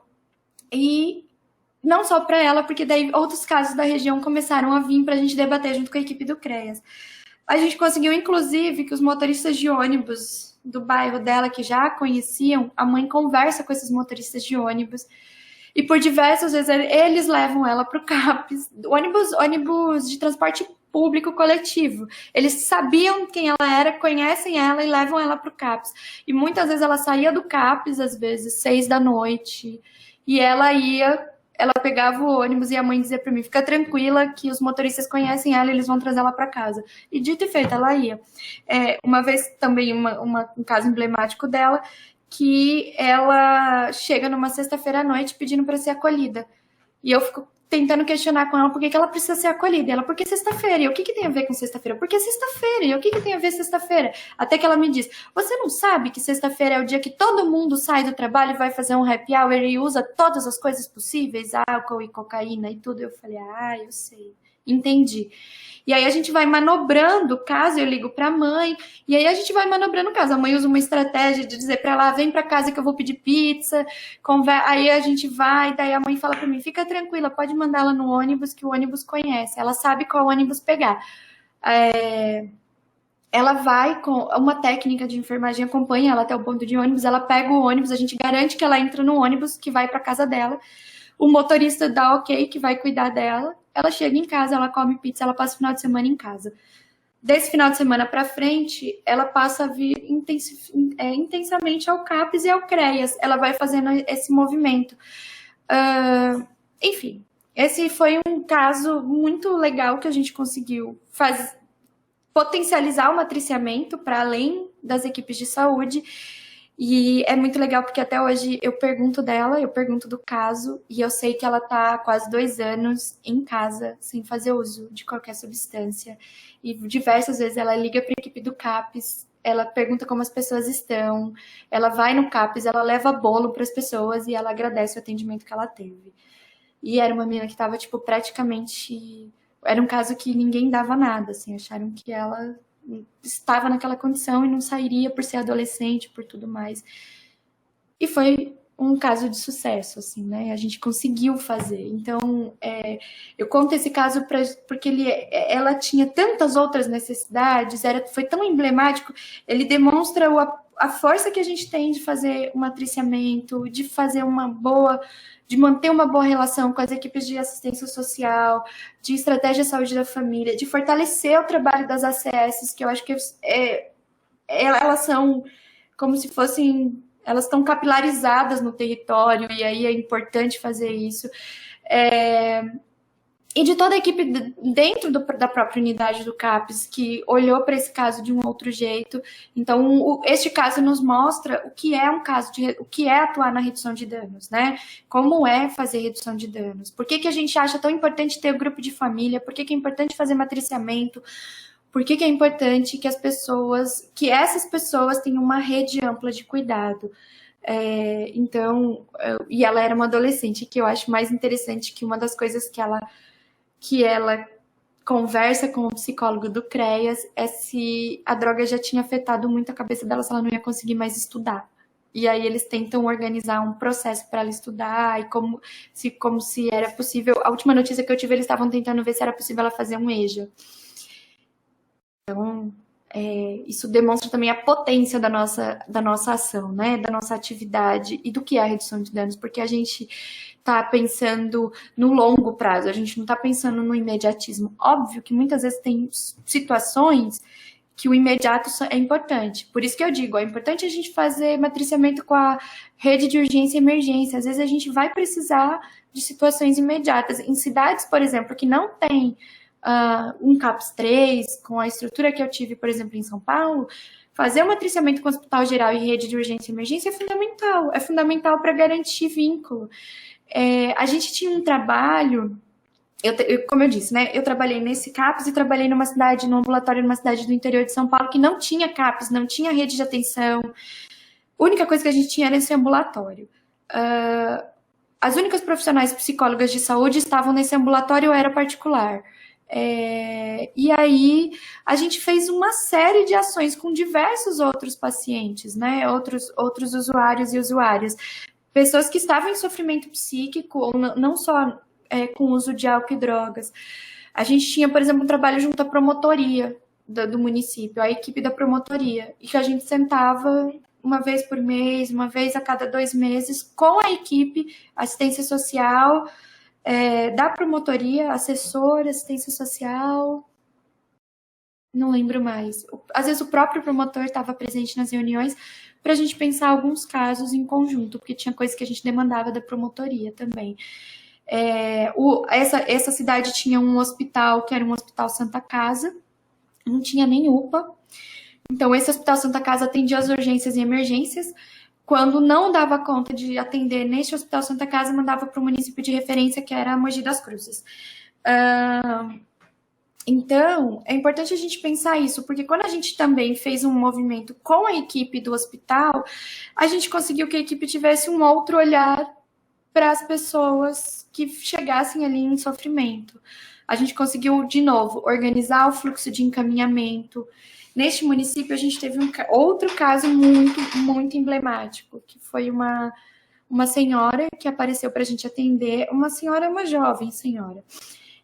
E não só para ela, porque daí outros casos da região começaram a vir para a gente debater junto com a equipe do CREAS. A gente conseguiu, inclusive, que os motoristas de ônibus do bairro dela, que já a conheciam, a mãe conversa com esses motoristas de ônibus. E por diversas vezes eles levam ela para o CAPS, ônibus de transporte público coletivo. Eles sabiam quem ela era, conhecem ela e levam ela para o CAPS. E muitas vezes ela saía do CAPS, às vezes 6 da noite, e ela pegava o ônibus e a mãe dizia para mim, fica tranquila que os motoristas conhecem ela e eles vão trazer ela para casa. E dito e feito, ela ia. Uma vez também, um caso emblemático dela, que ela chega numa sexta-feira à noite pedindo para ser acolhida. E eu fico tentando questionar com ela por que ela precisa ser acolhida. E ela, por que sexta-feira? E eu, o que tem a ver com sexta-feira? Por que sexta-feira? E eu, o que tem a ver sexta-feira? Até que ela me diz, você não sabe que sexta-feira é o dia que todo mundo sai do trabalho e vai fazer um happy hour e usa todas as coisas possíveis, álcool e cocaína e tudo? Eu falei, eu sei. Entendi. E aí a gente vai manobrando o caso, eu ligo para a mãe, e aí a gente vai manobrando o caso. A mãe usa uma estratégia de dizer para ela, vem para casa que eu vou pedir pizza, aí a gente vai, daí a mãe fala para mim, fica tranquila, pode mandar ela no ônibus, que o ônibus conhece, ela sabe qual ônibus pegar. Ela vai com uma técnica de enfermagem, acompanha ela até o ponto de ônibus, ela pega o ônibus, a gente garante que ela entra no ônibus, que vai para casa dela, o motorista dá ok, que vai cuidar dela, ela chega em casa, ela come pizza, ela passa o final de semana em casa. Desse final de semana para frente, ela passa a vir intensamente ao CAPS e ao CREAS. Ela vai fazendo esse movimento. Enfim, esse foi um caso muito legal que a gente conseguiu potencializar o matriciamento para além das equipes de saúde. E é muito legal porque até hoje eu pergunto dela, eu pergunto do caso, e eu sei que ela está há quase 2 anos em casa, sem fazer uso de qualquer substância. E diversas vezes ela liga para a equipe do CAPS, ela pergunta como as pessoas estão, ela vai no CAPS, ela leva bolo para as pessoas e ela agradece o atendimento que ela teve. E era uma menina que estava, praticamente... Era um caso que ninguém dava nada, assim, acharam que ela estava naquela condição e não sairia por ser adolescente, por tudo mais. E foi um caso de sucesso, assim, né? A gente conseguiu fazer. Então, eu conto esse caso porque ela tinha tantas outras necessidades, foi tão emblemático, ele demonstra a força que a gente tem de fazer um matriciamento, de fazer de manter uma boa relação com as equipes de assistência social, de estratégia de saúde da família, de fortalecer o trabalho das ACS, que eu acho que elas são como se fossem... Elas estão capilarizadas no território, e aí é importante fazer isso. E de toda a equipe dentro da própria unidade do CAPS, que olhou para esse caso de um outro jeito. Então, este caso nos mostra o que é o que é atuar na redução de danos, né? Como é fazer redução de danos? Por que a gente acha tão importante ter o grupo de família? Por que é importante fazer matriciamento? Por que é importante que essas pessoas tenham uma rede ampla de cuidado? E ela era uma adolescente, que eu acho mais interessante que uma das coisas que ela conversa com o psicólogo do CREAS é se a droga já tinha afetado muito a cabeça dela, se ela não ia conseguir mais estudar. E aí eles tentam organizar um processo para ela estudar, e como se era possível. A última notícia que eu tive, eles estavam tentando ver se era possível ela fazer um EJA. Então, isso demonstra também a potência da nossa ação, né? Da nossa atividade e do que é a redução de danos, porque a gente está pensando no longo prazo, a gente não está pensando no imediatismo. Óbvio que muitas vezes tem situações que o imediato é importante. Por isso que eu digo, é importante a gente fazer matriciamento com a rede de urgência e emergência. Às vezes a gente vai precisar de situações imediatas. Em cidades, por exemplo, que não tem um CAPS 3, com a estrutura que eu tive, por exemplo, em São Paulo, fazer o matriciamento com o hospital geral e rede de urgência e emergência é fundamental para garantir vínculo. A gente tinha um trabalho, como eu disse, né, eu trabalhei nesse CAPS e trabalhei numa cidade, num ambulatório numa cidade do interior de São Paulo que não tinha CAPS, não tinha rede de atenção. A única coisa que a gente tinha era esse ambulatório. As únicas profissionais psicólogas de saúde estavam nesse ambulatório, eu era particular. E aí a gente fez uma série de ações com diversos outros pacientes, né? Outros usuários e usuárias. Pessoas que estavam em sofrimento psíquico, ou não só com uso de álcool e drogas. A gente tinha, por exemplo, um trabalho junto à promotoria do município, a equipe da promotoria, e que a gente sentava uma vez por mês, uma vez a cada 2 meses, com a equipe, assistência social, da promotoria, assessor, assistência social, não lembro mais. Às vezes o próprio promotor estava presente nas reuniões para a gente pensar alguns casos em conjunto, porque tinha coisas que a gente demandava da promotoria também. Essa cidade tinha um hospital, que era um hospital Santa Casa, não tinha nem UPA. Então, esse hospital Santa Casa atendia as urgências e emergências. Quando não dava conta de atender neste hospital Santa Casa, mandava para o município de referência, que era Mogi das Cruzes. Então, é importante a gente pensar isso, porque quando a gente também fez um movimento com a equipe do hospital, a gente conseguiu que a equipe tivesse um outro olhar para as pessoas que chegassem ali em sofrimento. A gente conseguiu, de novo, organizar o fluxo de encaminhamento. Neste município, a gente teve outro caso muito, muito emblemático, que foi uma senhora que apareceu para a gente atender, uma jovem senhora.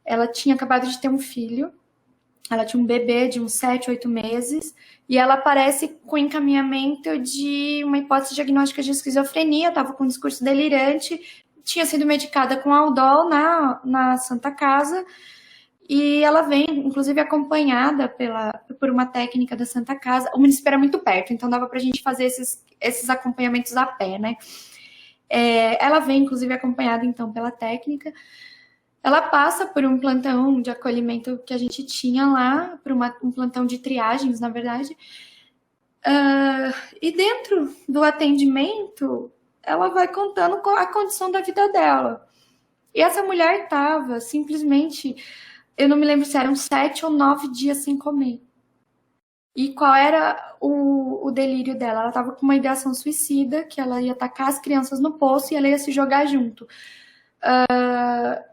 Ela tinha acabado de ter um filho, ela tinha um bebê de uns 7, 8 meses, e ela aparece com encaminhamento de uma hipótese diagnóstica de esquizofrenia, estava com um discurso delirante, tinha sido medicada com Aldol na Santa Casa, e ela vem, inclusive, acompanhada por uma técnica da Santa Casa. O município era muito perto, então dava para a gente fazer esses acompanhamentos a pé, né? Ela vem, inclusive, acompanhada, então, pela técnica. Ela passa por um plantão de acolhimento que a gente tinha lá, por um plantão de triagens, na verdade. E dentro do atendimento, ela vai contando a condição da vida dela. E essa mulher estava simplesmente... Eu não me lembro se eram 7 ou 9 dias sem comer. E qual era o delírio dela? Ela estava com uma ideação suicida, que ela ia atacar as crianças no poço e ela ia se jogar junto.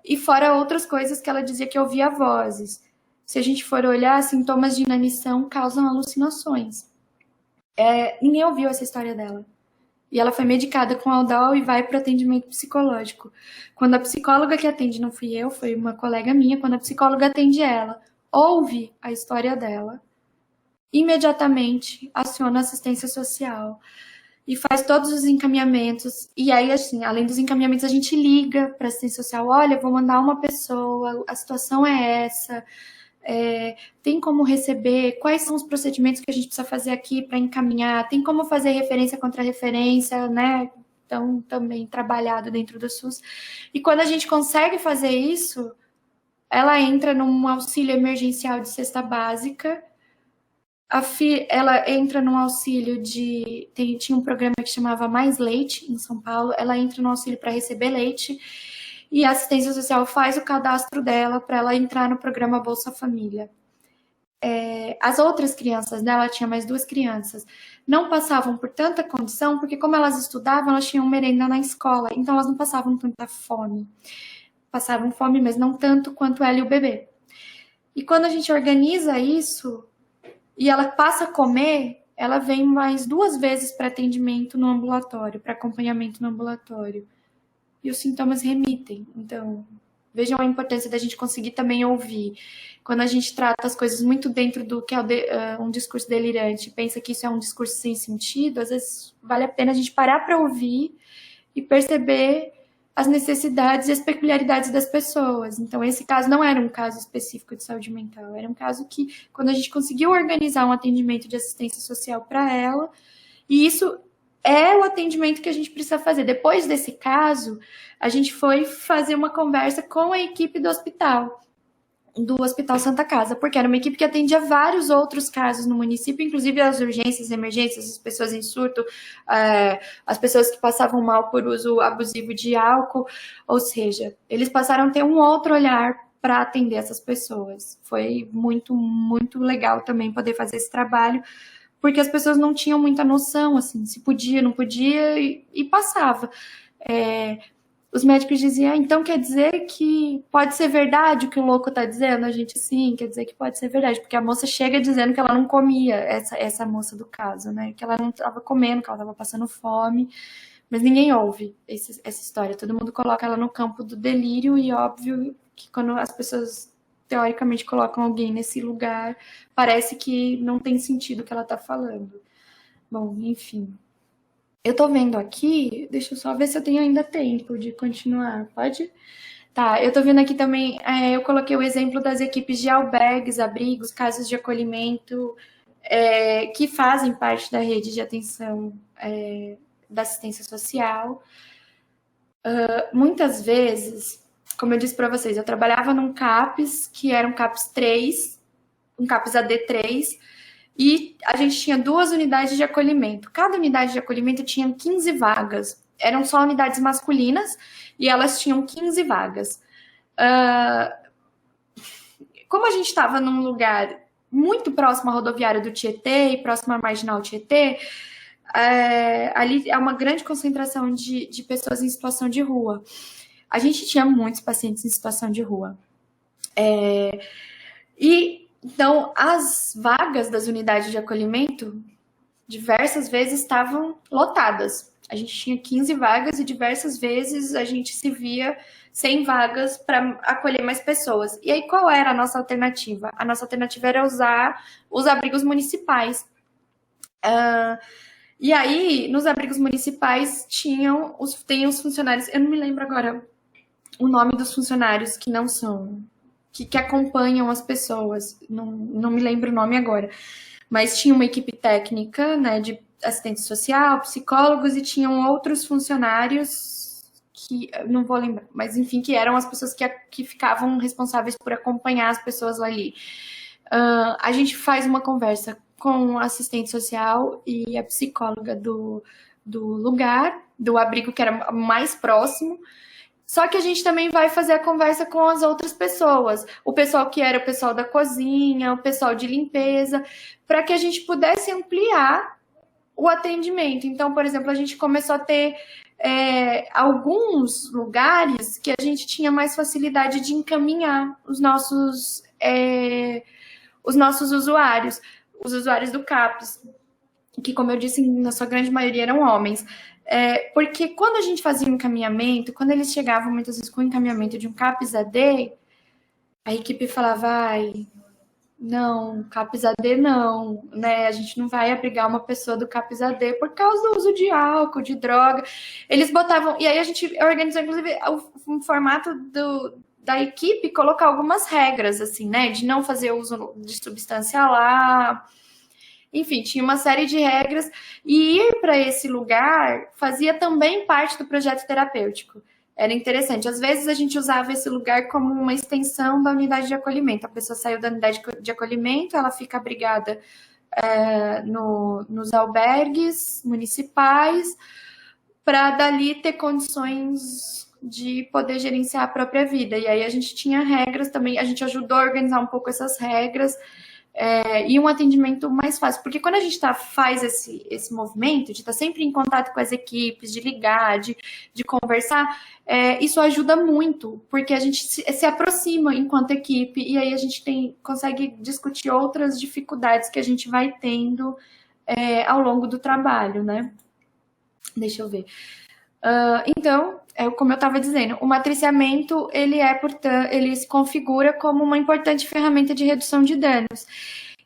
E fora outras coisas que ela dizia que ouvia vozes. Se a gente for olhar, sintomas de inanição causam alucinações. Ninguém ouviu essa história dela. E ela foi medicada com Aldol e vai para o atendimento psicológico. Quando a psicóloga que atende, não fui eu, foi uma colega minha, quando a psicóloga atende ela, ouve a história dela, imediatamente aciona a assistência social e faz todos os encaminhamentos. E aí, assim, além dos encaminhamentos, a gente liga para a assistência social, olha, vou mandar uma pessoa, a situação é essa, tem como receber, quais são os procedimentos que a gente precisa fazer aqui para encaminhar, tem como fazer referência contra referência, né? Então, também trabalhado dentro do SUS. E quando a gente consegue fazer isso, ela entra num auxílio emergencial de cesta básica, ela entra num auxílio tinha um programa que chamava Mais Leite, em São Paulo, ela entra no auxílio para receber leite, e a assistência social faz o cadastro dela para ela entrar no programa Bolsa Família. As outras crianças dela, tinha mais 2 crianças, não passavam por tanta condição, porque como elas estudavam, elas tinham merenda na escola, então elas não passavam tanta fome. Passavam fome, mas não tanto quanto ela e o bebê. E quando a gente organiza isso, e ela passa a comer, ela vem mais 2 vezes para atendimento no ambulatório, para acompanhamento no ambulatório. E os sintomas remitem. Então, vejam a importância da gente conseguir também ouvir. Quando a gente trata as coisas muito dentro do que é um discurso delirante, pensa que isso é um discurso sem sentido, às vezes vale a pena a gente parar para ouvir e perceber as necessidades e as peculiaridades das pessoas. Então, esse caso não era um caso específico de saúde mental, era um caso que, quando a gente conseguiu organizar um atendimento de assistência social para ela, e isso é o atendimento que a gente precisa fazer. Depois desse caso, a gente foi fazer uma conversa com a equipe do Hospital Santa Casa, porque era uma equipe que atendia vários outros casos no município, inclusive as urgências, emergências, as pessoas em surto, as pessoas que passavam mal por uso abusivo de álcool, ou seja, eles passaram a ter um outro olhar para atender essas pessoas. Foi muito, muito legal também poder fazer esse trabalho, porque as pessoas não tinham muita noção, assim, se podia, não podia, e passava. Os médicos diziam, então quer dizer que pode ser verdade o que o louco está dizendo? A gente, sim, quer dizer que pode ser verdade, porque a moça chega dizendo que ela não comia, essa moça do caso, né? Que ela não estava comendo, que ela estava passando fome, mas ninguém ouve essa história. Todo mundo coloca ela no campo do delírio, e óbvio que quando as pessoas, teoricamente, colocam alguém nesse lugar, parece que não tem sentido o que ela está falando. Bom, enfim. Eu tô vendo aqui, deixa eu só ver se eu tenho ainda tempo de continuar, pode? Tá, eu tô vendo aqui também, eu coloquei o exemplo das equipes de albergues, abrigos, casas de acolhimento, que fazem parte da rede de atenção da assistência social. Muitas vezes, como eu disse para vocês, eu trabalhava num CAPS, que era um CAPS 3, um CAPS AD3, e a gente tinha 2 unidades de acolhimento. Cada unidade de acolhimento tinha 15 vagas. Eram só unidades masculinas e elas tinham 15 vagas. Como a gente estava num lugar muito próximo à rodoviária do Tietê e próximo à Marginal Tietê, ali é uma grande concentração de pessoas em situação de rua. A gente tinha muitos pacientes em situação de rua. Então, as vagas das unidades de acolhimento, diversas vezes estavam lotadas. A gente tinha 15 vagas e diversas vezes a gente se via sem vagas para acolher mais pessoas. E aí, qual era a nossa alternativa? A nossa alternativa era usar os abrigos municipais. E aí, nos abrigos municipais, tem os funcionários, eu não me lembro agora o nome dos funcionários que não são... Que acompanham as pessoas, não me lembro o nome agora, mas tinha uma equipe técnica, né, de assistente social, psicólogos, e tinham outros funcionários que, não vou lembrar, mas enfim, que eram as pessoas que ficavam responsáveis por acompanhar as pessoas ali. A gente faz uma conversa com o assistente social e a psicóloga do lugar, do abrigo que era mais próximo. Só que a gente também vai fazer a conversa com as outras pessoas, o pessoal que era o pessoal da cozinha, o pessoal de limpeza, para que a gente pudesse ampliar o atendimento. Então, por exemplo, a gente começou a ter alguns lugares que a gente tinha mais facilidade de encaminhar os nossos usuários, os usuários do CAPS, que, como eu disse, na sua grande maioria eram homens. Porque quando a gente fazia o encaminhamento, quando eles chegavam muitas vezes com o encaminhamento de um CAPS AD, a equipe falava, não, CAPS AD não, né? A gente não vai abrigar uma pessoa do CAPS AD por causa do uso de álcool, de droga. Eles botavam, e aí a gente organizou, inclusive, um formato da equipe, colocar algumas regras, assim, né? De não fazer uso de substância lá. Enfim, tinha uma série de regras, e ir para esse lugar fazia também parte do projeto terapêutico. Era interessante. Às vezes a gente usava esse lugar como uma extensão da unidade de acolhimento. A pessoa saiu da unidade de acolhimento, ela fica abrigada nos albergues municipais, para dali ter condições de poder gerenciar a própria vida. E aí a gente tinha regras também, a gente ajudou a organizar um pouco essas regras, e um atendimento mais fácil, porque quando a gente faz esse movimento de estar sempre em contato com as equipes, de ligar, de conversar, isso ajuda muito, porque a gente se aproxima enquanto equipe, e aí a gente consegue discutir outras dificuldades que a gente vai tendo ao longo do trabalho, né? Deixa eu ver. Então, como eu estava dizendo, o matriciamento, ele se configura como uma importante ferramenta de redução de danos.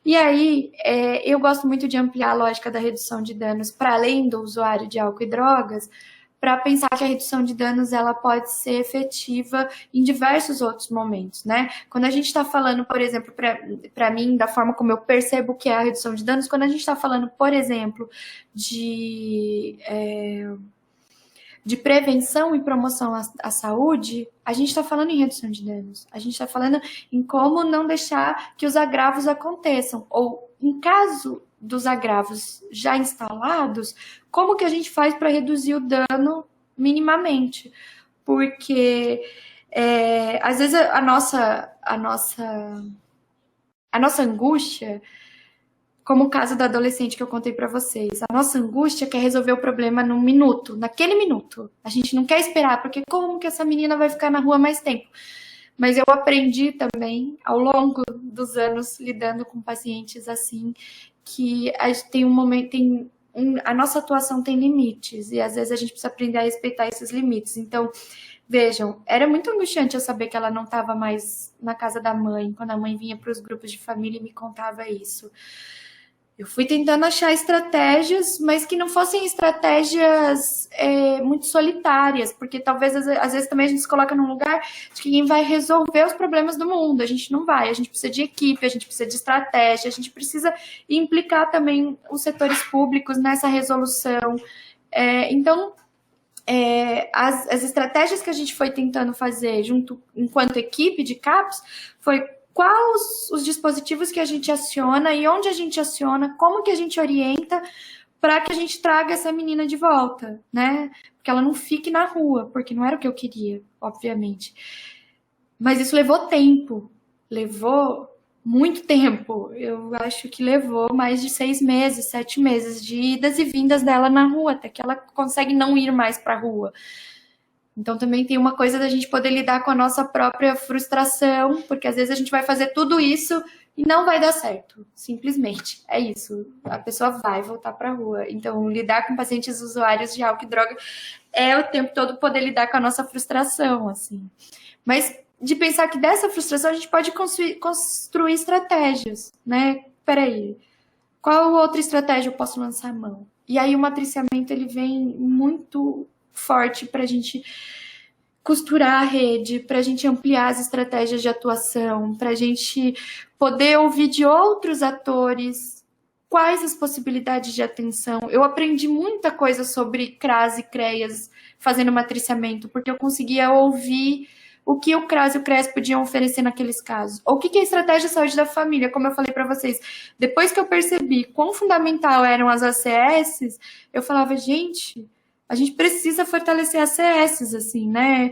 E aí, eu gosto muito de ampliar a lógica da redução de danos para além do usuário de álcool e drogas, para pensar que a redução de danos ela pode ser efetiva em diversos outros momentos, né? Quando a gente está falando, por exemplo, para mim, da forma como eu percebo que é a redução de danos, quando a gente está falando, por exemplo, de prevenção e promoção à saúde, a gente está falando em redução de danos. A gente está falando em como não deixar que os agravos aconteçam. Ou, em caso dos agravos já instalados, como que a gente faz para reduzir o dano minimamente? Porque, às vezes, a nossa angústia, como o caso da adolescente que eu contei para vocês. A nossa angústia quer resolver o problema num minuto, naquele minuto. A gente não quer esperar, porque como que essa menina vai ficar na rua mais tempo? Mas eu aprendi também, ao longo dos anos, lidando com pacientes assim, que a gente tem um momento, a nossa atuação tem limites, e às vezes a gente precisa aprender a respeitar esses limites. Então, vejam, era muito angustiante eu saber que ela não estava mais na casa da mãe, quando a mãe vinha para os grupos de família e me contava isso. Eu fui tentando achar estratégias, mas que não fossem estratégias muito solitárias, porque talvez, às vezes, também a gente se coloca num lugar de que quem vai resolver os problemas do mundo. A gente não vai, a gente precisa de equipe, a gente precisa de estratégia, a gente precisa implicar também os setores públicos nessa resolução. Então, as estratégias que a gente foi tentando fazer junto, enquanto equipe de CAPS, foi quais os dispositivos que a gente aciona e onde a gente aciona, como que a gente orienta para que a gente traga essa menina de volta, né? Porque ela não fique na rua, porque não era o que eu queria, obviamente. Mas isso levou tempo, levou muito tempo. Eu acho que levou mais de 6 meses, 7 meses de idas e vindas dela na rua, até que ela consegue não ir mais para a rua. Então, também tem uma coisa da gente poder lidar com a nossa própria frustração, porque às vezes a gente vai fazer tudo isso e não vai dar certo, simplesmente. É isso, a pessoa vai voltar para a rua. Então, lidar com pacientes usuários de álcool e droga é o tempo todo poder lidar com a nossa frustração, assim. Mas de pensar que dessa frustração a gente pode construir estratégias, né? Peraí, qual outra estratégia eu posso lançar a mão? E aí o matriciamento, ele vem muito forte para a gente costurar a rede, para a gente ampliar as estratégias de atuação, para a gente poder ouvir de outros atores quais as possibilidades de atenção. Eu aprendi muita coisa sobre CRAS e CREAS fazendo matriciamento, porque eu conseguia ouvir o que o CRAS e o CREAS podiam oferecer naqueles casos. Ou o que é a estratégia de saúde da família, como eu falei para vocês. Depois que eu percebi quão fundamental eram as ACS, eu falava, gente, a gente precisa fortalecer as ACS, assim, né?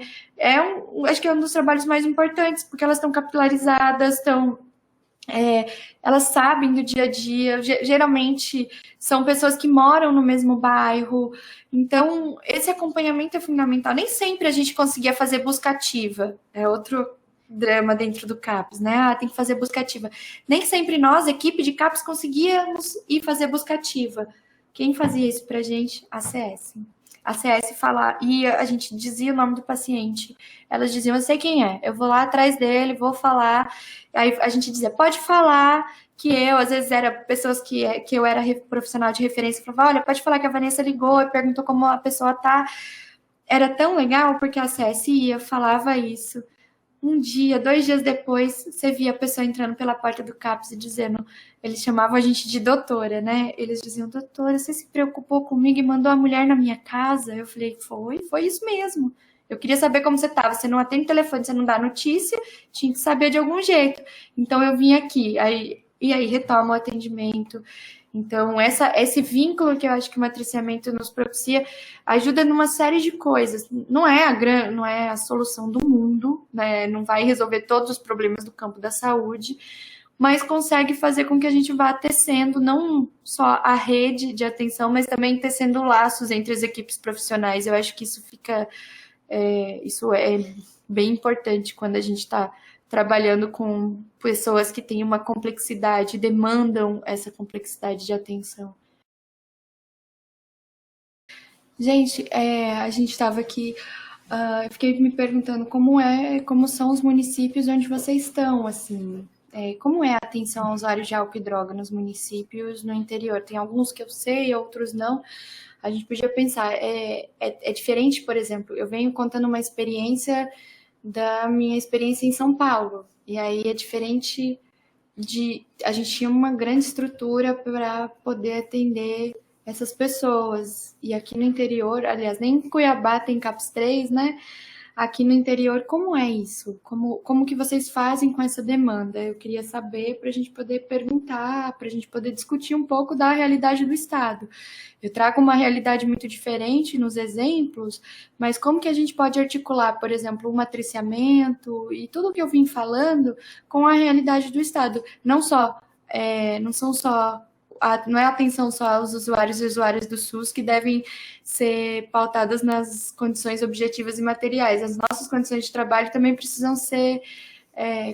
Acho que é um dos trabalhos mais importantes, porque elas estão capilarizadas, elas sabem do dia a dia, geralmente são pessoas que moram no mesmo bairro, então esse acompanhamento é fundamental. Nem sempre a gente conseguia fazer busca ativa, é outro drama dentro do CAPS, né? Tem que fazer busca ativa. Nem sempre nós, equipe de CAPS, conseguíamos ir fazer busca ativa. Quem fazia isso pra gente? A CS. A CS falar, e a gente dizia o nome do paciente. Elas diziam, eu sei quem é, eu vou lá atrás dele, vou falar. Aí a gente dizia, pode falar, que eu, às vezes, era pessoas que eu era profissional de referência, falava, olha, pode falar que a Vanessa ligou e perguntou como a pessoa tá. Era tão legal, porque a CS ia, falava isso. Um dia, 2 dias depois, você via a pessoa entrando pela porta do CAPS e dizendo, eles chamavam a gente de doutora, né? Eles diziam, doutora, você se preocupou comigo e mandou a mulher na minha casa? Eu falei, foi isso mesmo. Eu queria saber como você estava. Você não atende telefone, você não dá notícia, tinha que saber de algum jeito. Então, eu vim aqui. E aí, retoma o atendimento. Então, esse vínculo que eu acho que o matriciamento nos propicia ajuda numa série de coisas. Não é a solução do mundo, né? Não vai resolver todos os problemas do campo da saúde, mas consegue fazer com que a gente vá tecendo não só a rede de atenção, mas também tecendo laços entre as equipes profissionais. Eu acho que isso é bem importante quando a gente está trabalhando com pessoas que têm uma complexidade, demandam essa complexidade de atenção. Gente, a gente estava aqui, eu fiquei me perguntando como são os municípios onde vocês estão, assim, como é a atenção a usuários de álcool e droga nos municípios no interior? Tem alguns que eu sei, outros não, a gente podia pensar, é diferente, por exemplo, eu venho contando uma experiência da minha experiência em São Paulo, e aí é diferente a gente tinha uma grande estrutura para poder atender essas pessoas, e aqui no interior, aliás, nem em Cuiabá tem CAPS 3, né? Aqui no interior, como é isso? Como que vocês fazem com essa demanda? Eu queria saber para a gente poder perguntar, para a gente poder discutir um pouco da realidade do Estado. Eu trago uma realidade muito diferente nos exemplos, mas como que a gente pode articular, por exemplo, o matriciamento e tudo que eu vim falando com a realidade do Estado? Não são só não é atenção só aos usuários e usuárias do SUS que devem ser pautadas nas condições objetivas e materiais. As nossas condições de trabalho também precisam ser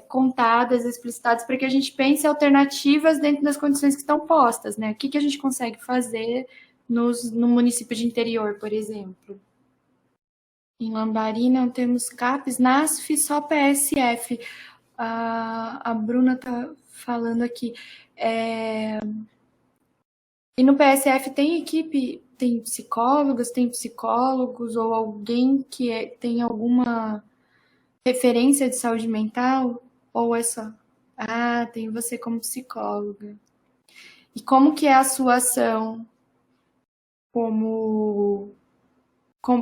contadas, explicitadas, para que a gente pense alternativas dentro das condições que estão postas, né? O que a gente consegue fazer no município de interior, por exemplo. Em Lambari não temos CAPES, NASF, só PSF. A Bruna está falando aqui. E no PSF tem equipe, tem psicólogos ou alguém que tem alguma referência de saúde mental? Ou é só? Ah, tem você como psicóloga. E como que é a sua ação? Como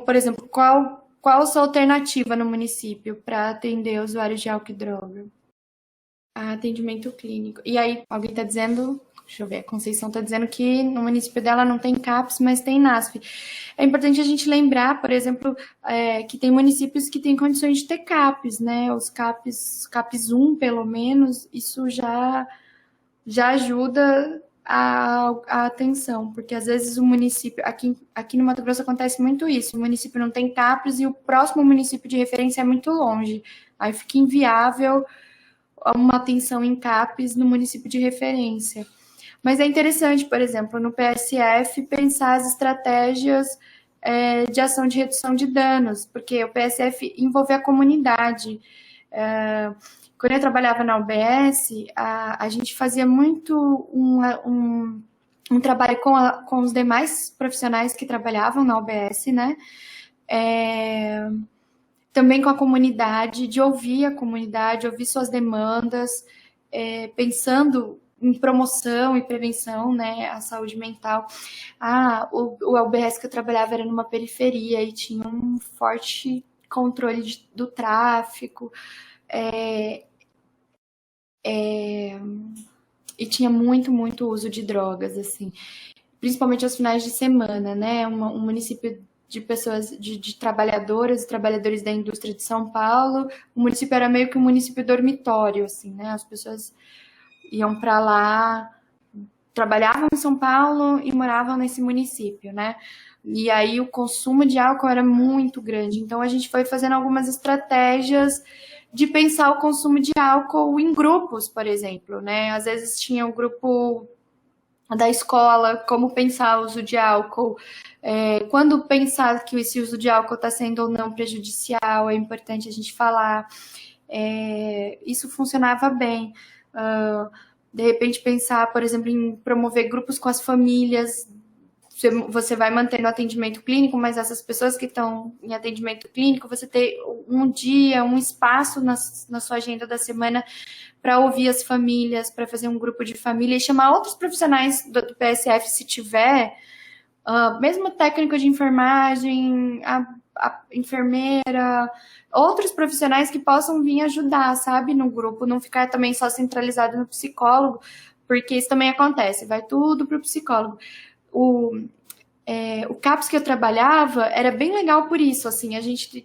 por exemplo, qual a sua alternativa no município para atender usuários de álcool e droga? Atendimento clínico. E aí, alguém está dizendo... Deixa eu ver, a Conceição está dizendo que no município dela não tem CAPS, mas tem NASF. É importante a gente lembrar, por exemplo, que tem municípios que têm condições de ter CAPS, né? Os CAPS 1, pelo menos, isso já ajuda a atenção, porque às vezes o município, aqui no Mato Grosso acontece muito isso, o município não tem CAPS e o próximo município de referência é muito longe, aí fica inviável uma atenção em CAPS no município de referência. Mas é interessante, por exemplo, no PSF, pensar as estratégias de ação de redução de danos, porque o PSF envolve a comunidade. Quando eu trabalhava na UBS, a gente fazia muito um trabalho com os demais profissionais que trabalhavam na UBS, né? Também com a comunidade, de ouvir a comunidade, ouvir suas demandas, pensando em promoção e prevenção, né, à saúde mental. O UBS que eu trabalhava era numa periferia e tinha um forte controle do tráfico, e tinha muito uso de drogas, assim, principalmente aos finais de semana, né, um município de pessoas, de trabalhadoras e trabalhadores da indústria de São Paulo. O município era meio que um município dormitório, assim, né, as pessoas iam para lá, trabalhavam em São Paulo e moravam nesse município, né? E aí o consumo de álcool era muito grande. Então a gente foi fazendo algumas estratégias de pensar o consumo de álcool em grupos, por exemplo, né? Às vezes tinha um grupo da escola, como pensar o uso de álcool, quando pensar que esse uso de álcool está sendo ou não prejudicial, é importante a gente falar. Isso funcionava bem. De repente pensar, por exemplo, em promover grupos com as famílias. Você vai mantendo atendimento clínico, mas essas pessoas que estão em atendimento clínico, você ter um dia, um espaço na sua agenda da semana para ouvir as famílias, para fazer um grupo de família e chamar outros profissionais do PSF, se tiver, mesmo técnico de enfermagem, a enfermeira, outros profissionais que possam vir ajudar, sabe, no grupo, não ficar também só centralizado no psicólogo, porque isso também acontece, vai tudo para o psicólogo. O CAPS que eu trabalhava era bem legal por isso, assim,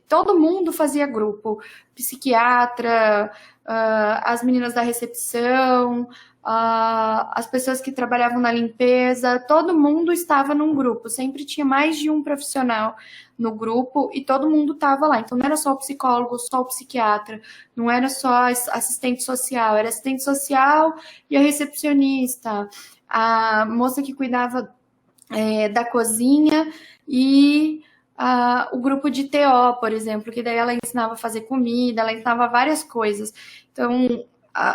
todo mundo fazia grupo, psiquiatra, as meninas da recepção, as pessoas que trabalhavam na limpeza, todo mundo estava num grupo, sempre tinha mais de um profissional no grupo e todo mundo estava lá, então não era só o psicólogo, só o psiquiatra, não era só assistente social, era assistente social e a recepcionista, a moça que cuidava da cozinha e o grupo de TO, por exemplo, que daí ela ensinava a fazer comida, ela ensinava várias coisas. Então,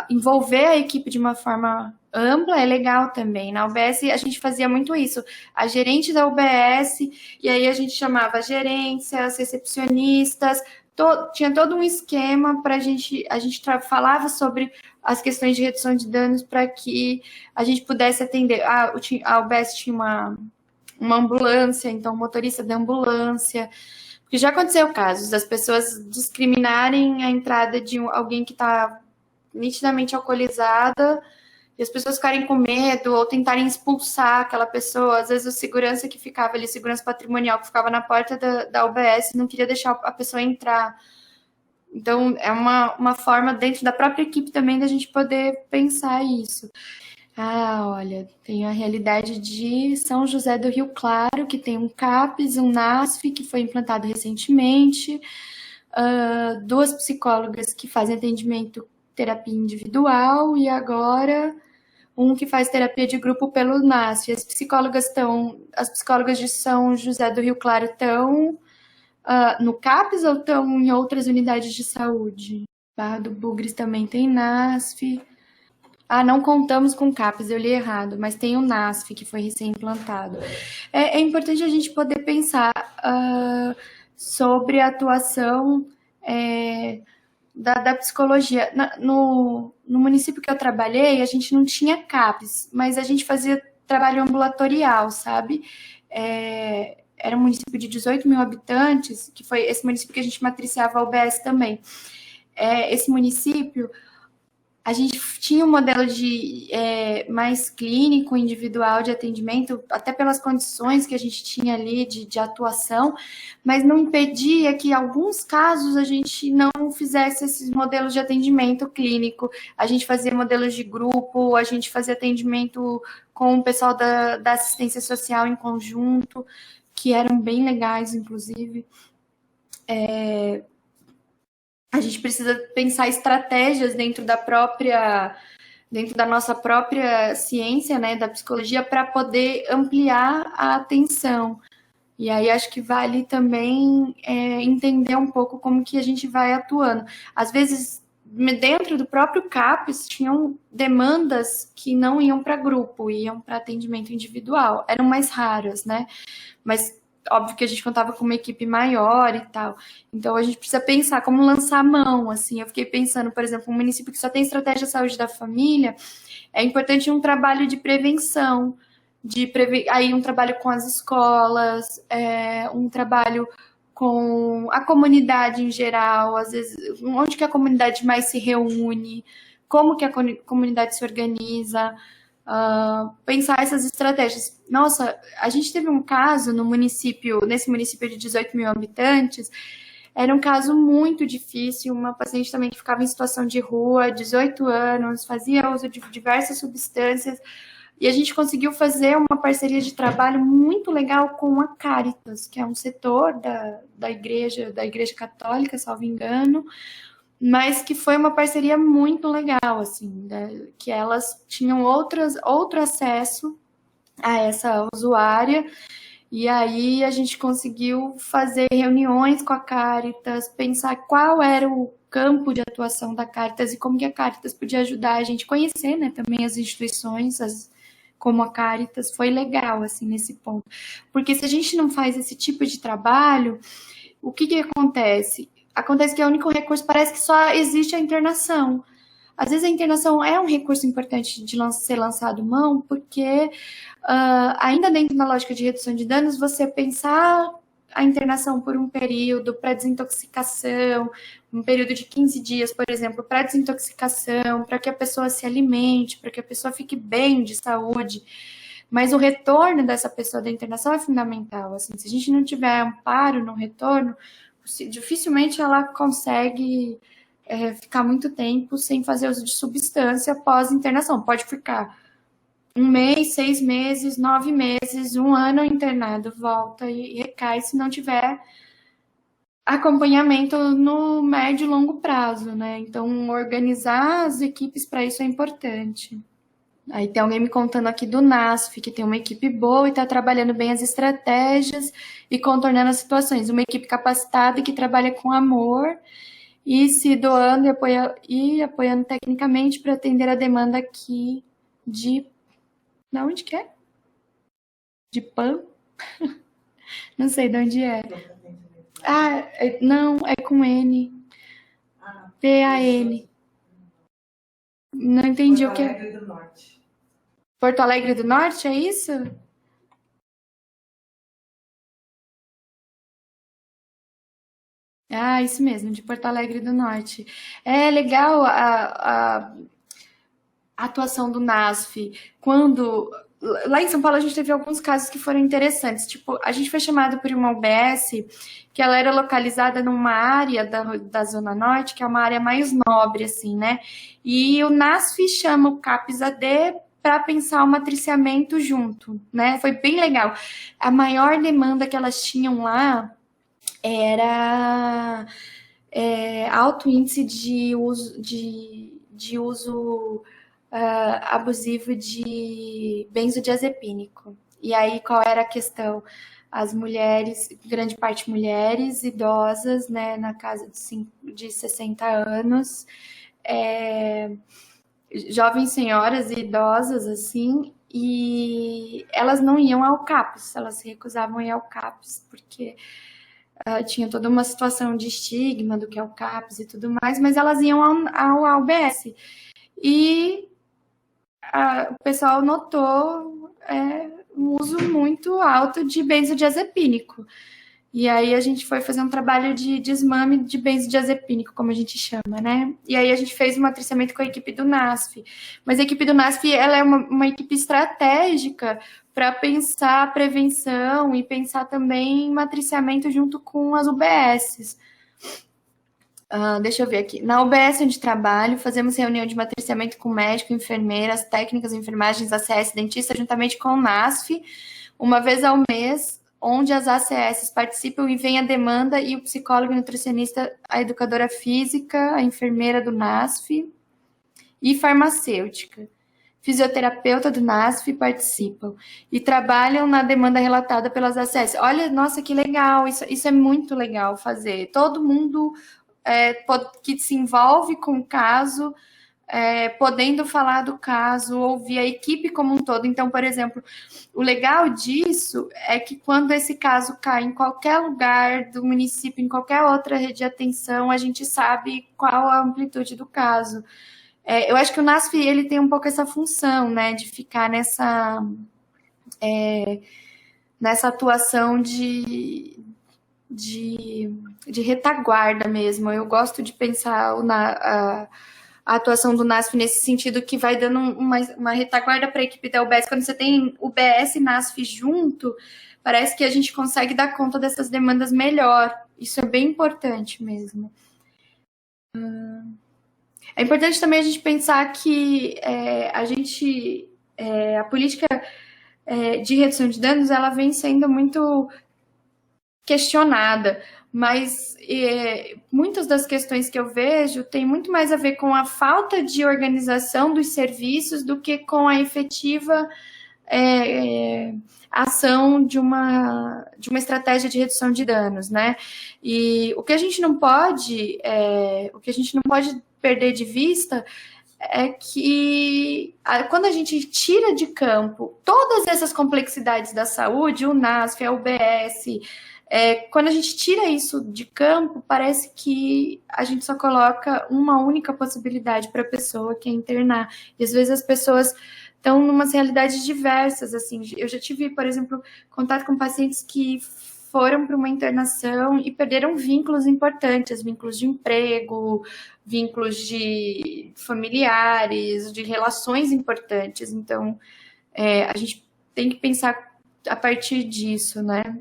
envolver a equipe de uma forma ampla é legal também. Na UBS a gente fazia muito isso. A gerente da UBS, e aí a gente chamava a gerência, as recepcionistas, tinha todo um esquema para a gente falava sobre as questões de redução de danos para que a gente pudesse atender. A UBS tinha uma ambulância, então o motorista da ambulância, porque já aconteceu casos das pessoas discriminarem a entrada de alguém que está nitidamente alcoolizada e as pessoas ficarem com medo ou tentarem expulsar aquela pessoa. Às vezes o segurança que ficava ali, segurança patrimonial que ficava na porta da UBS, não queria deixar a pessoa entrar. Então, é uma forma dentro da própria equipe também da gente poder pensar isso. Olha, tem a realidade de São José do Rio Claro, que tem um CAPS, um NASF, que foi implantado recentemente, 2 psicólogas que fazem atendimento terapia individual e agora um que faz terapia de grupo pelo NASF. As psicólogas de São José do Rio Claro estão no CAPS ou estão em outras unidades de saúde? Barra do Bugres também tem NASF. Não contamos com CAPS, eu li errado, mas tem o NASF, que foi recém-implantado. É importante a gente poder pensar sobre a atuação da psicologia. No município que eu trabalhei, a gente não tinha CAPS, mas a gente fazia trabalho ambulatorial, sabe? Era um município de 18 mil habitantes, que foi esse município que a gente matriciava a UBS também. Esse município, a gente tinha um modelo de mais clínico, individual de atendimento, até pelas condições que a gente tinha ali de atuação, mas não impedia que, em alguns casos, a gente não fizesse esses modelos de atendimento clínico. A gente fazia modelos de grupo, a gente fazia atendimento com o pessoal da assistência social em conjunto, que eram bem legais, inclusive. A gente precisa pensar estratégias dentro da nossa própria ciência, né, da psicologia, para poder ampliar a atenção. E aí acho que vale também entender um pouco como que a gente vai atuando. Às vezes, dentro do próprio CAPES, tinham demandas que não iam para grupo, iam para atendimento individual. Eram mais raras, né? Mas óbvio que a gente contava com uma equipe maior e tal. Então, a gente precisa pensar como lançar a mão, assim. Eu fiquei pensando, por exemplo, um município que só tem estratégia de saúde da família, é importante um trabalho de prevenção, aí um trabalho com as escolas, um trabalho com a comunidade em geral, às vezes, onde que a comunidade mais se reúne, como que a comunidade se organiza, pensar essas estratégias. Nossa, a gente teve um caso nesse município de 18 mil habitantes, era um caso muito difícil, uma paciente também que ficava em situação de rua, 18 anos, fazia uso de diversas substâncias, e a gente conseguiu fazer uma parceria de trabalho muito legal com a Caritas, que é um setor da igreja católica, salvo engano, mas que foi uma parceria muito legal, assim, que elas tinham outro acesso a essa usuária, e aí a gente conseguiu fazer reuniões com a Caritas, pensar qual era o campo de atuação da Caritas e como que a Caritas podia ajudar a gente a conhecer, né, também as instituições, como a Caritas. Foi legal, assim, nesse ponto. Porque se a gente não faz esse tipo de trabalho, o que acontece? Acontece que o único recurso, parece que só existe a internação. Às vezes a internação é um recurso importante de ser lançado mão, porque ainda dentro da lógica de redução de danos, você pensar a internação por um período para desintoxicação, um período de 15 dias, por exemplo, para desintoxicação, para que a pessoa se alimente, para que a pessoa fique bem de saúde. Mas o retorno dessa pessoa da internação é fundamental. Assim, se a gente não tiver amparo no retorno, dificilmente ela consegue ficar muito tempo sem fazer uso de substância após internação. Pode ficar 1 mês, 6 meses, 9 meses, 1 ano internado, volta e recai se não tiver acompanhamento no médio e longo prazo, né? Então, organizar as equipes para isso é importante. Aí tem alguém me contando aqui do NASF, que tem uma equipe boa e está trabalhando bem as estratégias e contornando as situações. Uma equipe capacitada que trabalha com amor e se doando e apoiando tecnicamente para atender a demanda aqui de... De onde que é? De PAN? Não sei de onde é. Ah, não, é com N. PAN. Não entendi o que é. Porto Alegre do Norte. Porto Alegre do Norte, é isso? Ah, isso mesmo, de Porto Alegre do Norte. É legal a atuação do NASF. Quando... Lá em São Paulo a gente teve alguns casos que foram interessantes. Tipo, a gente foi chamado por uma UBS que ela era localizada numa área da Zona Norte, que é uma área mais nobre, assim, né? E o NASF chama o CAPS-AD para pensar o matriciamento junto, né? Foi bem legal. A maior demanda que elas tinham lá era alto índice de uso abusivo de benzodiazepínico. E aí, qual era a questão? As mulheres, grande parte mulheres, idosas, né, na casa de 60 anos, jovens senhoras e idosas, assim, e elas não iam ao CAPS, elas se recusavam a ir ao CAPS, porque tinha toda uma situação de estigma do que é o CAPS e tudo mais, mas elas iam ao UBS. E o pessoal notou um uso muito alto de benzodiazepínico. E aí a gente foi fazer um trabalho de desmame de benzodiazepínico, como a gente chama, né? E aí a gente fez um matriciamento com a equipe do NASF. Mas a equipe do NASF, ela é uma equipe estratégica para pensar prevenção e pensar também matriciamento junto com as UBSs. Deixa eu ver aqui. Na UBS onde trabalho, fazemos reunião de matriciamento com médico, enfermeiras, técnicas de enfermagens, ACS, dentista, juntamente com o NASF, uma vez ao mês, onde as ACS participam e vem a demanda e o psicólogo, nutricionista, a educadora física, a enfermeira do NASF e farmacêutica. Fisioterapeuta do NASF participam e trabalham na demanda relatada pelas ACS. Olha, nossa, que legal, isso é muito legal fazer. Todo mundo que se envolve com o caso, podendo falar do caso, ouvir a equipe como um todo. Então, por exemplo, o legal disso é que quando esse caso cai em qualquer lugar do município, em qualquer outra rede de atenção, a gente sabe qual a amplitude do caso. Eu acho que o NASF ele tem um pouco essa função, né, de ficar nessa atuação de retaguarda mesmo. Eu gosto de pensar a atuação do NASF nesse sentido, que vai dando uma retaguarda para a equipe da UBS. Quando você tem UBS e NASF junto, parece que a gente consegue dar conta dessas demandas melhor. Isso é bem importante mesmo. É importante também a gente pensar que a política de redução de danos, ela vem sendo muito questionada, mas muitas das questões que eu vejo tem muito mais a ver com a falta de organização dos serviços do que com a efetiva ação de uma estratégia de redução de danos, né? E o que a gente não pode perder de vista é que quando a gente tira de campo todas essas complexidades da saúde, o NASF, a UBS, quando a gente tira isso de campo, parece que a gente só coloca uma única possibilidade para a pessoa, que é internar. E às vezes as pessoas estão em umas realidades diversas, assim. Eu já tive, por exemplo, contato com pacientes que foram para uma internação e perderam vínculos importantes, vínculos de emprego, vínculos de familiares, de relações importantes. Então, a gente tem que pensar a partir disso, né?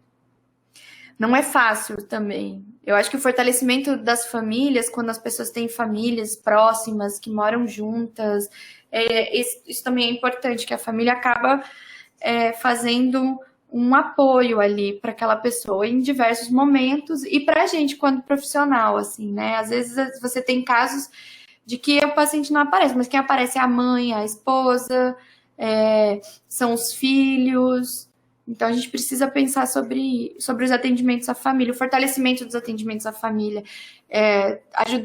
Não é fácil também. Eu acho que o fortalecimento das famílias, quando as pessoas têm famílias próximas, que moram juntas, isso também é importante, que a família acaba fazendo um apoio ali para aquela pessoa em diversos momentos e para a gente, quando profissional, assim, né? Às vezes você tem casos de que o paciente não aparece, mas quem aparece é a mãe, a esposa, são os filhos. Então, a gente precisa pensar sobre os atendimentos à família, o fortalecimento dos atendimentos à família,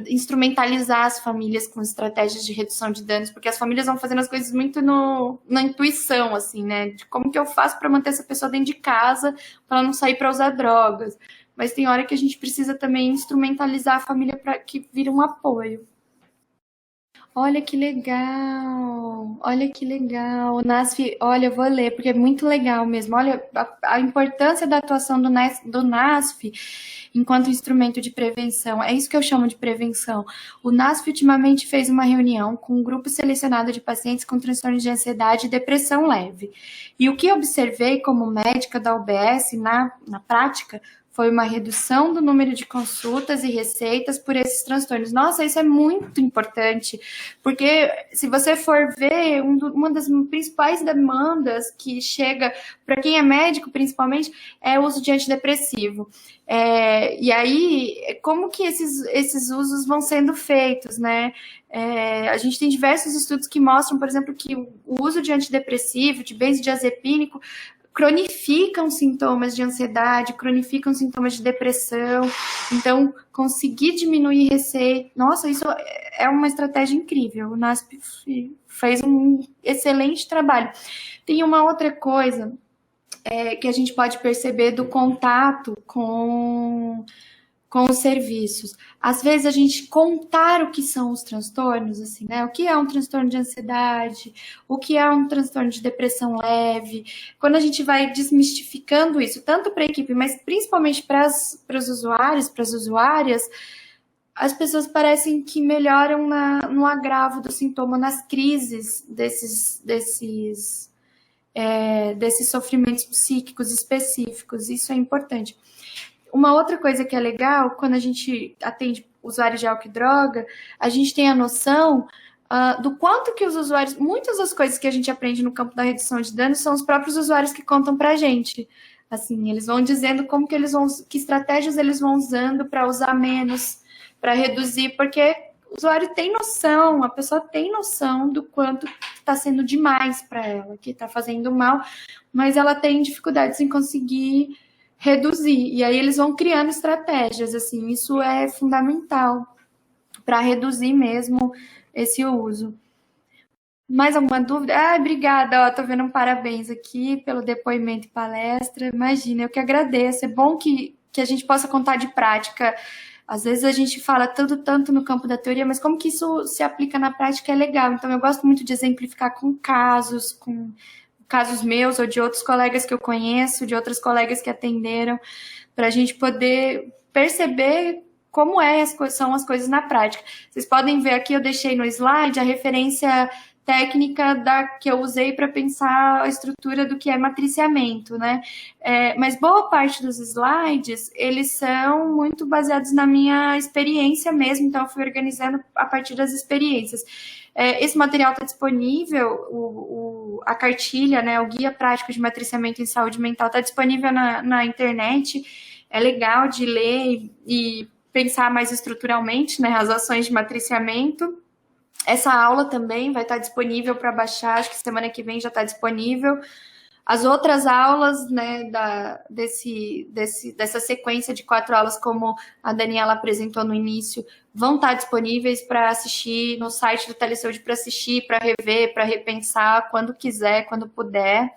instrumentalizar as famílias com estratégias de redução de danos, porque as famílias vão fazendo as coisas muito na intuição, assim, né? De como que eu faço para manter essa pessoa dentro de casa, para ela não sair para usar drogas. Mas tem hora que a gente precisa também instrumentalizar a família para que vire um apoio. Olha que legal, olha que legal. O NASF, olha, eu vou ler, porque é muito legal mesmo. Olha a importância da atuação do NASF enquanto instrumento de prevenção. É isso que eu chamo de prevenção. O NASF ultimamente fez uma reunião com um grupo selecionado de pacientes com transtornos de ansiedade e depressão leve. E o que observei como médica da UBS na prática foi uma redução do número de consultas e receitas por esses transtornos. Nossa, isso é muito importante, porque se você for ver, uma das principais demandas que chega para quem é médico, principalmente, é o uso de antidepressivo. E aí, como que esses usos vão sendo feitos, né? A gente tem diversos estudos que mostram, por exemplo, que o uso de antidepressivo, de benzodiazepínico, cronificam sintomas de ansiedade, cronificam sintomas de depressão. Então, conseguir diminuir receita... Nossa, isso é uma estratégia incrível. O NASP fez um excelente trabalho. Tem uma outra coisa que a gente pode perceber do contato com os serviços. Às vezes, a gente contar o que são os transtornos, assim, né? O que é um transtorno de ansiedade, o que é um transtorno de depressão leve. Quando a gente vai desmistificando isso, tanto para a equipe, mas principalmente para os usuários, para as usuárias, as pessoas parecem que melhoram no agravo do sintoma, nas crises desses sofrimentos psíquicos específicos. Isso é importante. Uma outra coisa que é legal, quando a gente atende usuários de álcool e droga, a gente tem a noção do quanto que os usuários... Muitas das coisas que a gente aprende no campo da redução de danos são os próprios usuários que contam para a gente. Assim, eles vão dizendo como que que estratégias eles vão usando para usar menos, para reduzir, porque o usuário tem noção, a pessoa tem noção do quanto está sendo demais para ela, que está fazendo mal, mas ela tem dificuldades em conseguir reduzir, e aí eles vão criando estratégias, assim, isso é fundamental para reduzir mesmo esse uso. Mais alguma dúvida? Obrigada, tô vendo um parabéns aqui pelo depoimento e palestra, imagina, eu que agradeço, é bom que a gente possa contar de prática. Às vezes a gente fala tanto no campo da teoria, mas como que isso se aplica na prática é legal, então eu gosto muito de exemplificar com casos meus ou de outros colegas que eu conheço, de outras colegas que atenderam, para a gente poder perceber como são as coisas na prática. Vocês podem ver aqui, eu deixei no slide a referência técnica que eu usei para pensar a estrutura do que é matriciamento, né? Mas boa parte dos slides, eles são muito baseados na minha experiência mesmo, então eu fui organizando a partir das experiências. Esse material está disponível, a cartilha, né, o Guia Prático de Matriciamento em Saúde Mental está disponível na internet, é legal de ler e pensar mais estruturalmente, né, as ações de matriciamento. Essa aula também vai estar disponível para baixar, acho que semana que vem já está disponível. As outras aulas, né, dessa sequência de 4 aulas, como a Daniela apresentou no início, vão estar disponíveis para assistir no site do Telesaúde, para assistir, para rever, para repensar, quando quiser, quando puder.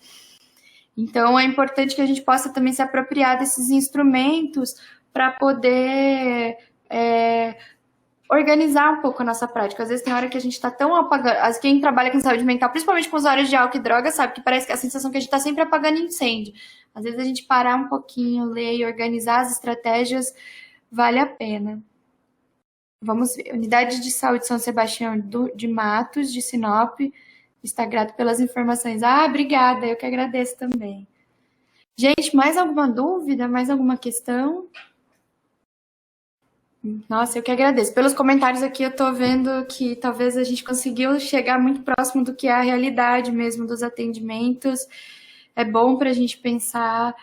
Então, é importante que a gente possa também se apropriar desses instrumentos para poder organizar um pouco a nossa prática. Às vezes tem hora que a gente está tão apagando... Quem trabalha com saúde mental, principalmente com usuários de álcool e droga, sabe que parece que a sensação que a gente está sempre apagando incêndio. Às vezes a gente parar um pouquinho, ler e organizar as estratégias, vale a pena. Vamos ver. Unidade de Saúde São Sebastião de Matos, de Sinop, está grato pelas informações. Obrigada, eu que agradeço também. Gente, mais alguma dúvida? Mais alguma questão? Nossa, eu que agradeço. Pelos comentários aqui, eu estou vendo que talvez a gente conseguiu chegar muito próximo do que é a realidade mesmo dos atendimentos. É bom para a gente pensar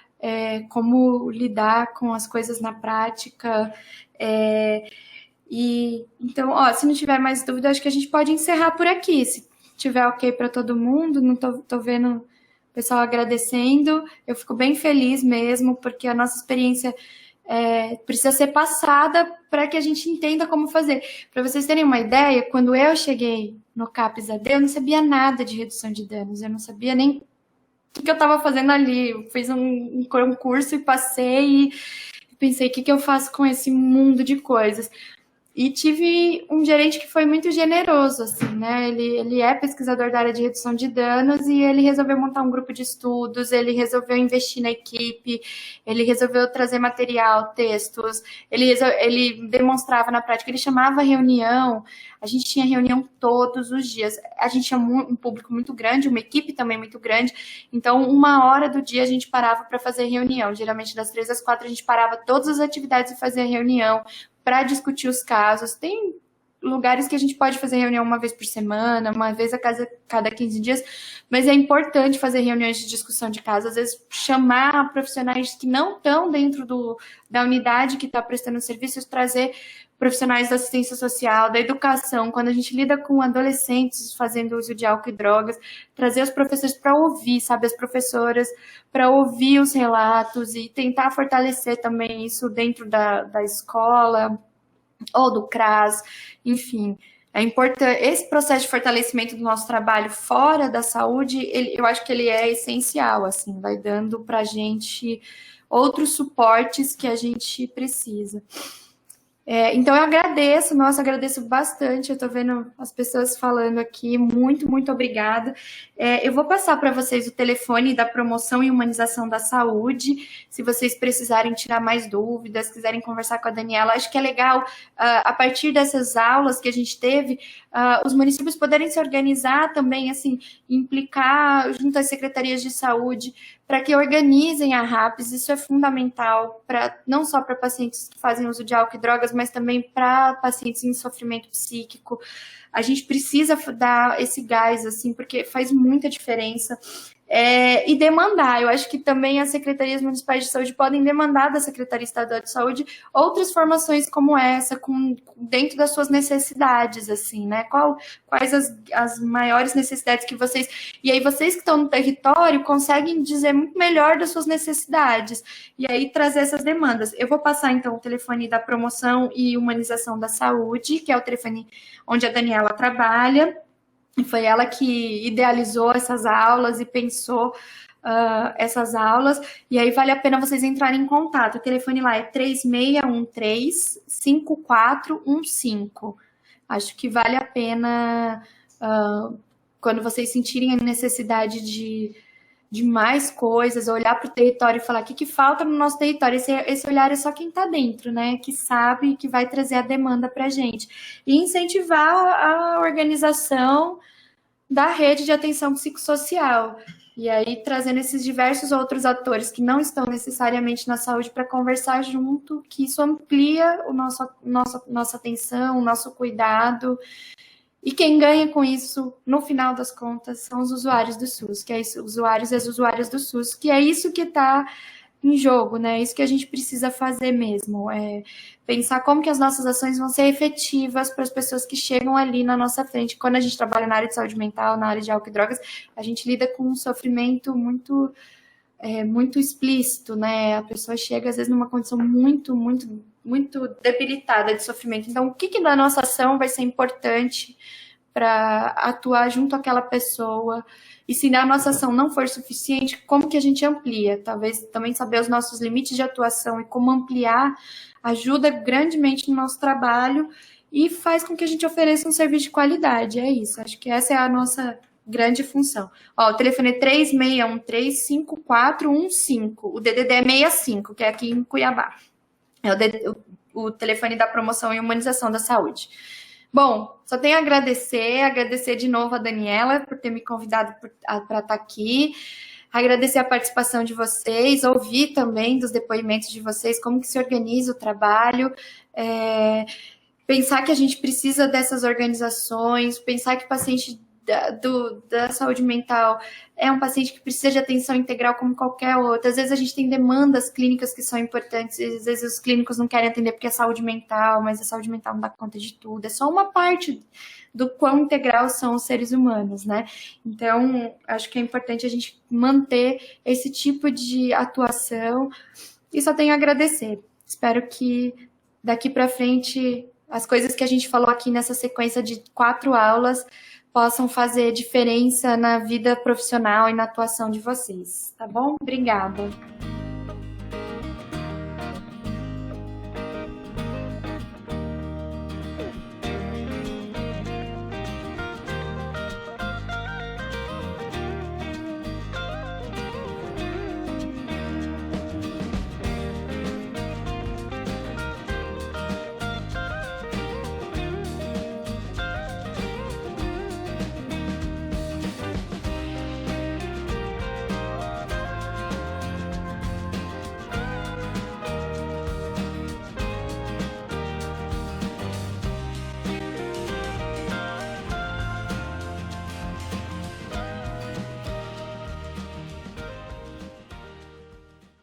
como lidar com as coisas na prática. Então, se não tiver mais dúvida, acho que a gente pode encerrar por aqui. Se tiver ok para todo mundo, não estou vendo pessoal agradecendo. Eu fico bem feliz mesmo, porque a nossa experiência precisa ser passada para que a gente entenda como fazer. Para vocês terem uma ideia, quando eu cheguei no CAPS-AD, eu não sabia nada de redução de danos, eu não sabia nem o que eu estava fazendo ali. Eu fiz um curso e passei e pensei, o que eu faço com esse mundo de coisas? E tive um gerente que foi muito generoso, assim, né? Ele é pesquisador da área de redução de danos e ele resolveu montar um grupo de estudos, ele resolveu investir na equipe, ele resolveu trazer material, textos, ele demonstrava na prática, ele chamava reunião, a gente tinha reunião todos os dias, a gente tinha um público muito grande, uma equipe também muito grande, então 1 hora do dia a gente parava para fazer reunião, geralmente das 3 às 4 a gente parava todas as atividades e fazia reunião, para discutir os casos. Tem lugares que a gente pode fazer reunião 1 vez por semana, 1 vez a cada 15 dias, mas é importante fazer reuniões de discussão de casos, às vezes chamar profissionais que não estão dentro da unidade que está prestando serviços, trazer profissionais da assistência social, da educação, quando a gente lida com adolescentes fazendo uso de álcool e drogas, trazer os professores para ouvir, sabe, as professoras, para ouvir os relatos e tentar fortalecer também isso dentro da escola ou do CRAS, enfim. É importante, esse processo de fortalecimento do nosso trabalho fora da saúde, eu acho que ele é essencial, assim, vai dando para a gente outros suportes que a gente precisa. Então eu agradeço bastante, eu estou vendo as pessoas falando aqui, muito, muito obrigada. Eu vou passar para vocês o telefone da promoção e humanização da saúde, se vocês precisarem tirar mais dúvidas, quiserem conversar com a Daniela, acho que é legal, a partir dessas aulas que a gente teve, os municípios poderem se organizar também, assim, implicar junto às secretarias de saúde, para que organizem a RAPS, isso é fundamental, não só para pacientes que fazem uso de álcool e drogas, mas também para pacientes em sofrimento psíquico. A gente precisa dar esse gás, assim, porque faz muita diferença. E demandar, eu acho que também as secretarias municipais de saúde podem demandar da Secretaria Estadual de Saúde outras formações como essa, dentro das suas necessidades, assim, né? Quais as maiores necessidades que vocês... E aí vocês que estão no território conseguem dizer muito melhor das suas necessidades e aí trazer essas demandas. Eu vou passar, então, o telefone da promoção e humanização da saúde, que é o telefone onde a Daniela trabalha. E foi ela que idealizou essas aulas e pensou essas aulas. E aí vale a pena vocês entrarem em contato. O telefone lá é 3613-5415. Acho que vale a pena, quando vocês sentirem a necessidade de mais coisas, olhar para o território e falar o que falta no nosso território. Esse olhar é só quem está dentro, né? Que sabe, que vai trazer a demanda para a gente. E incentivar a organização da rede de atenção psicossocial. E aí, trazendo esses diversos outros atores que não estão necessariamente na saúde para conversar junto, que isso amplia nossa atenção, o nosso cuidado. E quem ganha com isso, no final das contas, são os usuários do SUS, que é isso, usuários e as usuárias do SUS, que é isso que está em jogo, né? Isso que a gente precisa fazer mesmo, pensar como que as nossas ações vão ser efetivas para as pessoas que chegam ali na nossa frente. Quando a gente trabalha na área de saúde mental, na área de álcool e drogas, a gente lida com um sofrimento muito explícito, né? A pessoa chega, às vezes, numa condição muito, muito, muito debilitada de sofrimento. Então, o que da nossa ação vai ser importante para atuar junto àquela pessoa? E se a nossa ação não for suficiente, como que a gente amplia? Talvez também saber os nossos limites de atuação e como ampliar ajuda grandemente no nosso trabalho e faz com que a gente ofereça um serviço de qualidade. É isso, acho que essa é a nossa grande função. O telefone é 3613-5415. O DDD é 65, que é aqui em Cuiabá. É o telefone da promoção e humanização da saúde. Bom, só tenho a agradecer de novo a Daniela por ter me convidado para estar aqui, agradecer a participação de vocês, ouvir também dos depoimentos de vocês, como que se organiza o trabalho, pensar que a gente precisa dessas organizações, pensar que o paciente da saúde mental é um paciente que precisa de atenção integral como qualquer outro. Às vezes a gente tem demandas clínicas que são importantes, às vezes os clínicos não querem atender porque é saúde mental, mas a saúde mental não dá conta de tudo. É só uma parte do quão integral são os seres humanos, né? Então, acho que é importante a gente manter esse tipo de atuação e só tenho a agradecer. Espero que daqui para frente as coisas que a gente falou aqui nessa sequência de 4 aulas possam fazer diferença na vida profissional e na atuação de vocês, tá bom? Obrigada.